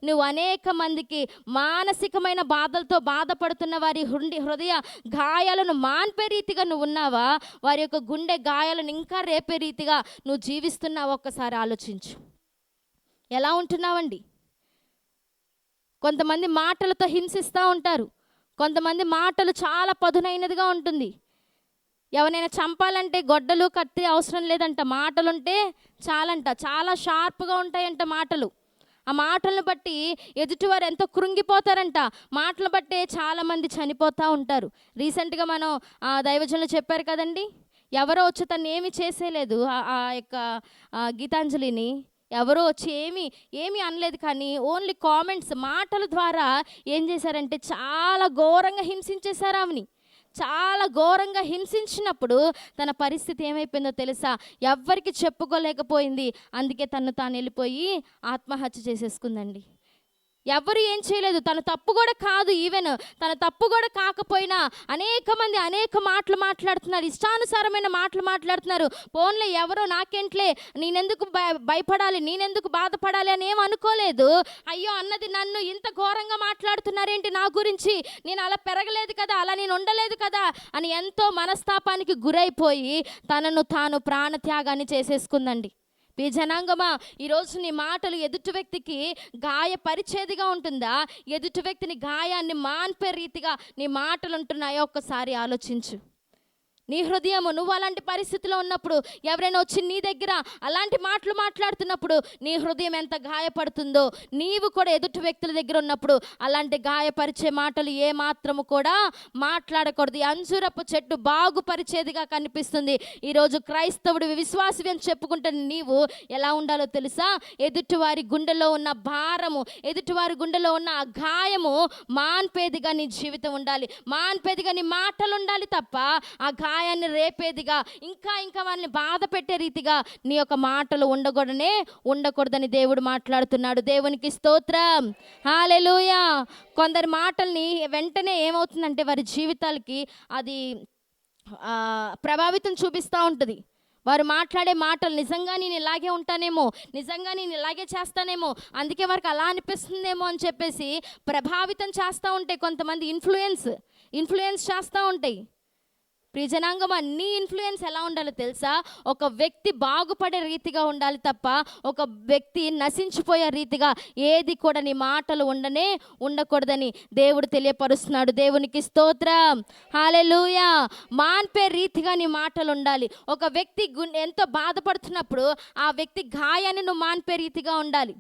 నువ్వు అనేక మందికి మానసికమైన బాధలతో బాధపడుతున్న వారి హృదయ గాయాలను మాన్పే రీతిగా నువ్వు ఉన్నావా, వారి యొక్క గుండె గాయాలను ఇంకా రేపే రీతిగా నువ్వు జీవిస్తున్నావా? ఒక్కసారి ఆలోచించు. ఎలా ఉంటున్నావండి? కొంతమంది మాటలతో హింసిస్తూ ఉంటారు, కొంతమంది మాటలు చాలా పదునైనదిగా ఉంటుంది. ఎవరైనా చంపాలంటే గొడ్డలు కత్తి అవసరం లేదంట, మాటలుంటే చాలంట, చాలా షార్ప్గా ఉంటాయంట మాటలు. ఆ మాటలను బట్టి ఎదుటివారు ఎంతో కృంగిపోతారంట. మాటలు బట్టే చాలామంది చనిపోతూ ఉంటారు. రీసెంట్గా మనం దైవజనులు చెప్పారు కదండి, ఎవరో వచ్చి తను ఏమి చేసేలేదు, ఆ యొక్క గీతాంజలిని ఎవరో వచ్చి ఏమీ అనలేదు, కానీ ఓన్లీ కామెంట్స్, మాటల ద్వారా ఏం చేశారంటే చాలా ఘోరంగా హింసించేశారు ఆమెని. చాలా ఘోరంగా హింసించినప్పుడు తన పరిస్థితి ఏమైపోయిందో తెలుసా? ఎవ్వరికి చెప్పుకోలేకపోయింది. అందుకే తాను వెళ్ళిపోయి ఆత్మహత్య చేసేసుకుందండి. ఎవరు ఏం చేయలేదు, తన తప్పు కూడా కాదు. ఈవెన్ తన తప్పు కూడా కాకపోయినా అనేక మంది అనేక మాటలు మాట్లాడుతున్నారు, ఇష్టానుసారమైన మాటలు మాట్లాడుతున్నారు. పోన్లే ఎవరో నాకేంట్లే, నేనెందుకు భయపడాలి, నేనెందుకు బాధపడాలి అని ఏం అనుకోలేదు. అయ్యో అన్నది నన్ను ఇంత ఘోరంగా మాట్లాడుతున్నారేంటి నా గురించి, నేను అలా పెరగలేదు కదా, అలా నేను ఉండలేదు కదా అని ఎంతో మనస్తాపానికి గురైపోయి తనను తాను ప్రాణత్యాగాన్ని చేసేసుకుందండి. ఈ జనాంగమా, ఈరోజు నీ మాటలు ఎదుటి వ్యక్తికి గాయపరిచేదిగా ఉంటుందా, ఎదుటి వ్యక్తిని గాయాన్ని మాన్పే రీతిగా నీ మాటలు ఉంటున్నాయో ఒక్కసారి ఆలోచించు. నీ హృదయము, నువ్వు అలాంటి పరిస్థితిలో ఉన్నప్పుడు ఎవరైనా వచ్చి నీ దగ్గర అలాంటి మాటలు మాట్లాడుతున్నప్పుడు నీ హృదయం ఎంత గాయపడుతుందో, నీవు కూడా ఎదుటి వ్యక్తుల దగ్గర ఉన్నప్పుడు అలాంటి గాయపరిచే మాటలు ఏ మాత్రము కూడా మాట్లాడకూడదు. అంజూరపు చెట్టు బాగుపరిచేదిగా కనిపిస్తుంది. ఈరోజు క్రైస్తవుడు విశ్వాసి అని చెప్పుకుంటున్న నీవు ఎలా ఉండాలో తెలుసా? ఎదుటివారి గుండెలో ఉన్న భారము, ఎదుటివారి గుండెలో ఉన్న ఆ గాయము మాన్పేదిగా నీ జీవితం ఉండాలి, మాన్పేదిగా నీ మాటలు ఉండాలి తప్ప ఆ గాయాన్ని రేపేదిగా ఇంకా వాళ్ళని బాధ పెట్టే రీతిగా నీ యొక్క మాటలు ఉండకూడదని దేవుడు మాట్లాడుతున్నాడు. దేవునికి స్తోత్రం. హల్లెలూయా. కొందరి మాటల్ని వెంటనే ఏమవుతుందంటే వారి జీవితాలకి అది ప్రభావితం చూపిస్తూ ఉంటుంది. వారు మాట్లాడే మాటలు నిజంగా నేను ఇలాగే ఉంటానేమో, నిజంగా నేను ఇలాగే చేస్తానేమో, అందుకే వారికి అలా అనిపిస్తుందేమో అని చెప్పేసి ప్రభావితం చేస్తూ ఉంటాయి. కొంతమంది ఇన్ఫ్లుయెన్స్ చేస్తూ ఉంటాయి. ప్రియ జనాంగమా, నీ ఇన్ఫ్లుయెన్స్ ఎలా ఉండాలో తెలుసా? ఒక వ్యక్తి బాగుపడే రీతిగా ఉండాలి తప్ప ఒక వ్యక్తి నశించిపోయే రీతిగా ఏది కూడా నీ మాటలు ఉండకూడదని దేవుడు తెలియపరుస్తున్నాడు. దేవునికి స్తోత్రం, హల్లెలూయా. మాన్పే రీతిగా నీ మాటలు ఉండాలి. ఒక వ్యక్తి ఎంతో బాధపడుతున్నప్పుడు ఆ వ్యక్తి గాయాన్ని నువ్వు మాన్పే రీతిగా ఉండాలి.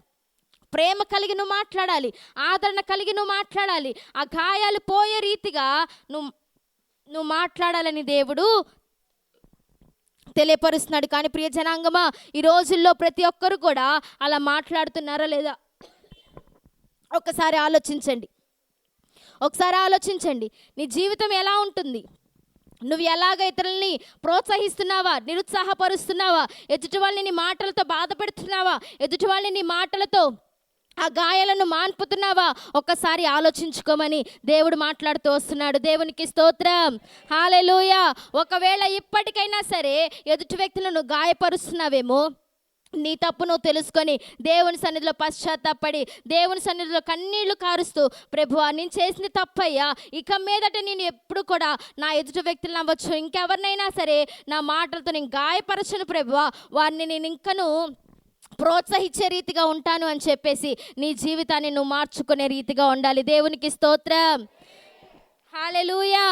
ప్రేమ కలిగి నువ్వు మాట్లాడాలి, ఆదరణ కలిగి నువ్వు మాట్లాడాలి. ఆ గాయాలు పోయే రీతిగా నువ్వు మాట్లాడాలని దేవుడు తెలియపరుస్తున్నాడు. కానీ ప్రియ జనాంగమా, ఈ రోజుల్లో ప్రతి ఒక్కరు కూడా అలా మాట్లాడుతున్నారా లేదా? ఒకసారి ఆలోచించండి. నీ జీవితం ఎలా ఉంటుంది? నువ్వు ఎలాగ ఇతరులని ప్రోత్సహిస్తున్నావా, నిరుత్సాహపరుస్తున్నావా? ఎదుటి వాళ్ళని నీ మాటలతో బాధ పెడుతున్నావా? ఎదుటి వాళ్ళని నీ మాటలతో ఆ గాయాలను మాన్పుతున్నావా? ఒక్కసారి ఆలోచించుకోమని దేవుడు మాట్లాడుతూ వస్తున్నాడు. దేవునికి స్తోత్రం, హల్లెలూయా. ఒకవేళ ఇప్పటికైనా సరే ఎదుటి వ్యక్తులను గాయపరుస్తున్నావేమో, నీ తప్పు నువ్వు తెలుసుకొని దేవుని సన్నిధిలో పశ్చాత్తాపడి దేవుని సన్నిధిలో కన్నీళ్లు కారుస్తూ, ప్రభువా నేను చేసింది తప్పయ్యా, ఇక మీదట నేను ఎప్పుడు కూడా నా ఎదుటి వ్యక్తులను అవ్వచ్చు ఇంకెవరినైనా సరే నా మాటలతో నేను గాయపరచను ప్రభువా, వారిని నేను ఇంకను ప్రోత్సహించే రీతిగా ఉంటాను అని చెప్పేసి నీ జీవితాన్ని నువ్వు మార్చుకునే రీతిగా ఉండాలి. దేవునికి స్తోత్రం, హల్లెలూయా.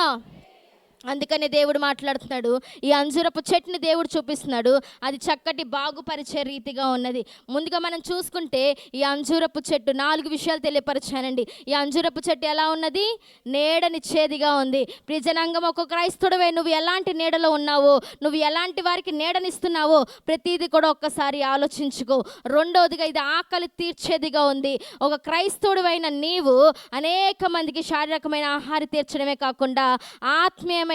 అందుకనే దేవుడు మాట్లాడుతున్నాడు. ఈ అంజూరపు చెట్టుని దేవుడు చూపిస్తున్నాడు, అది చక్కటి బాగుపరిచే రీతిగా ఉన్నది. ముందుగా మనం చూసుకుంటే ఈ అంజూరపు చెట్టు 4 విషయాలు తెలియపరిచానండి. ఈ అంజూరపు చెట్టు ఎలా ఉన్నది? నీడనిచ్చేదిగా ఉంది. ప్రియజనాంగం, ఒక క్రైస్తవుడివే నువ్వు ఎలాంటి నీడలో ఉన్నావో, నువ్వు ఎలాంటి వారికి నీడనిస్తున్నావో ప్రతిదీ కూడా ఒక్కసారి ఆలోచించుకో. రెండవదిగా ఇది ఆకలి తీర్చేదిగా ఉంది. ఒక క్రైస్తవుడివైన నీవు అనేక మందికి శారీరకమైన ఆహారం తీర్చడమే కాకుండా ఆత్మీయమైన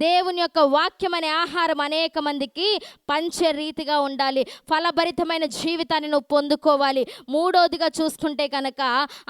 దేవుని యొక్క వాక్యం అనే ఆహారం అనేక మందికి పంచే రీతిగా ఉండాలి. ఫలభరితమైన జీవితాన్ని నువ్వు పొందుకోవాలి. మూడోదిగా చూసుకుంటే కనుక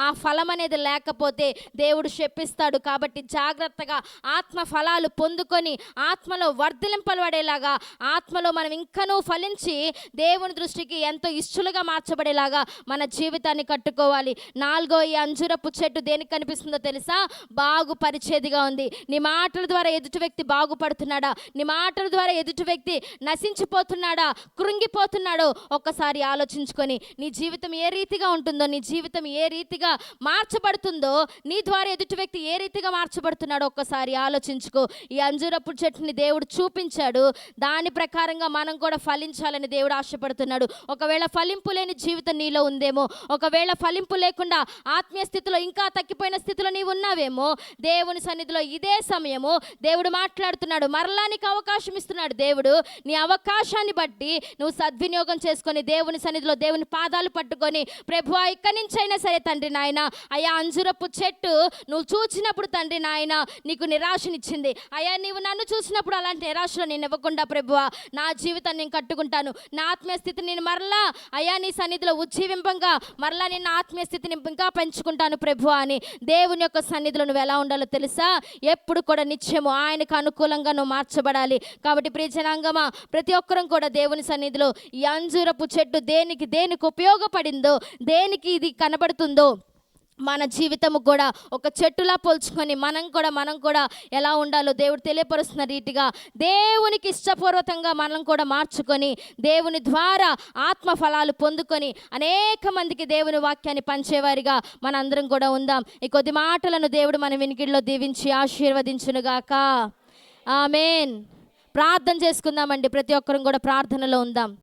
ఆ ఫలం అనేది లేకపోతే దేవుడు శపిస్తాడు. కాబట్టి జాగ్రత్తగా ఆత్మ ఫలాలు పొందుకొని ఆత్మలో వర్ధిలింపబడేలాగా, ఆత్మలో మనం ఇంకనూ ఫలించి దేవుని దృష్టికి ఎంతో ఇష్టలుగా మార్చబడేలాగా మన జీవితాన్ని కట్టుకోవాలి. 4వ ఈ అంజూరపు చెట్టు దేనికి కనిపిస్తుందో తెలుసా? బాగుపరిచేదిగా ఉంది. నీ మాటల ద్వారా ఎదుటి వ్యక్తి బాగుపడుతున్నాడా? నీ మాటల ద్వారా ఎదుటి వ్యక్తి నశించిపోతున్నాడా, కృంగిపోతున్నాడో? ఒక్కసారి ఆలోచించుకొని నీ జీవితం ఏ రీతిగా ఉంటుందో, నీ జీవితం ఏ రీతిగా మార్చబడుతుందో, నీ ద్వారా ఎదుటి వ్యక్తి ఏ రీతిగా మార్చబడుతున్నాడో ఒక్కసారి ఆలోచించుకో. ఈ అంజూరపు చెట్టుని దేవుడు చూపించాడు, దాని ప్రకారంగా మనం కూడా ఫలించాలని దేవుడు ఆశపడుతున్నాడు. ఒకవేళ ఫలింపు లేని జీవితం నీలో ఉందేమో, ఒకవేళ ఫలింపు లేకుండా ఆత్మీయ స్థితిలో ఇంకా తగ్గిపోయిన స్థితిలో నీవు ఉన్నావేమో, దేవుని సన్నిధిలో ఇదే సమయము దేవుడు మాట్లాడుతున్నాడు. మరలా నీకు అవకాశం ఇస్తున్నాడు దేవుడు. నీ అవకాశాన్ని బట్టి నువ్వు సద్వినియోగం చేసుకొని దేవుని సన్నిధిలో దేవుని పాదాలు పట్టుకొని, ప్రభువా ఇక్కడి నుంచైనా సరే తండ్రి నాయన, అయ్యా అంజూరపు చెట్టు నువ్వు చూసినప్పుడు తండ్రి నాయన నీకు నిరాశనిచ్చింది అయ్యా, నీవు నన్ను చూసినప్పుడు అలాంటి నిరాశలో నేను ఇవ్వకుండా ప్రభువా నా జీవితాన్ని నేను కట్టుకుంటాను, నా ఆత్మీయ స్థితిని నేను మరలా అయ్యా నీ సన్నిధిలో ఉజ్జీవింపంగా మరలా నేను ఆత్మీయ స్థితిని ఇంకా పెంచుకుంటాను ప్రభువా అని దేవుని యొక్క సన్నిధిలో నువ్వు ఎలా ఉండాలో తెలుసా? ఎప్పుడు కూడా నిత్యము ఆయనకు అనుకూలంగా నువ్వు మార్చబడాలి. కాబట్టి ప్రియ జనాంగమా, ప్రతి ఒక్కరం కూడా దేవుని సన్నిధిలో ఈ అంజూరపు చెట్టు దేనికి ఉపయోగపడిందో, దేనికి ఇది కనబడుతుందో మన జీవితము కూడా ఒక చెట్టులా పోల్చుకొని మనం కూడా ఎలా ఉండాలో దేవుడు తెలియపరుస్తున్న రీతిగా దేవునికి ఇష్టపూర్వకంగా మనం కూడా మార్చుకొని దేవుని ద్వారా ఆత్మ ఫలాలు పొందుకొని అనేక మందికి దేవుని వాక్యాన్ని పంచేవారిగా మనందరం కూడా ఉందాం. ఈ కొద్ది మాటలను దేవుడు మన వినికిడిలో దీవించి ఆశీర్వదించునుగాక. ఆమేన్. ప్రార్థన చేసుకుందామండి. ప్రతి ఒక్కరం కూడా ప్రార్థనలో ఉందాం.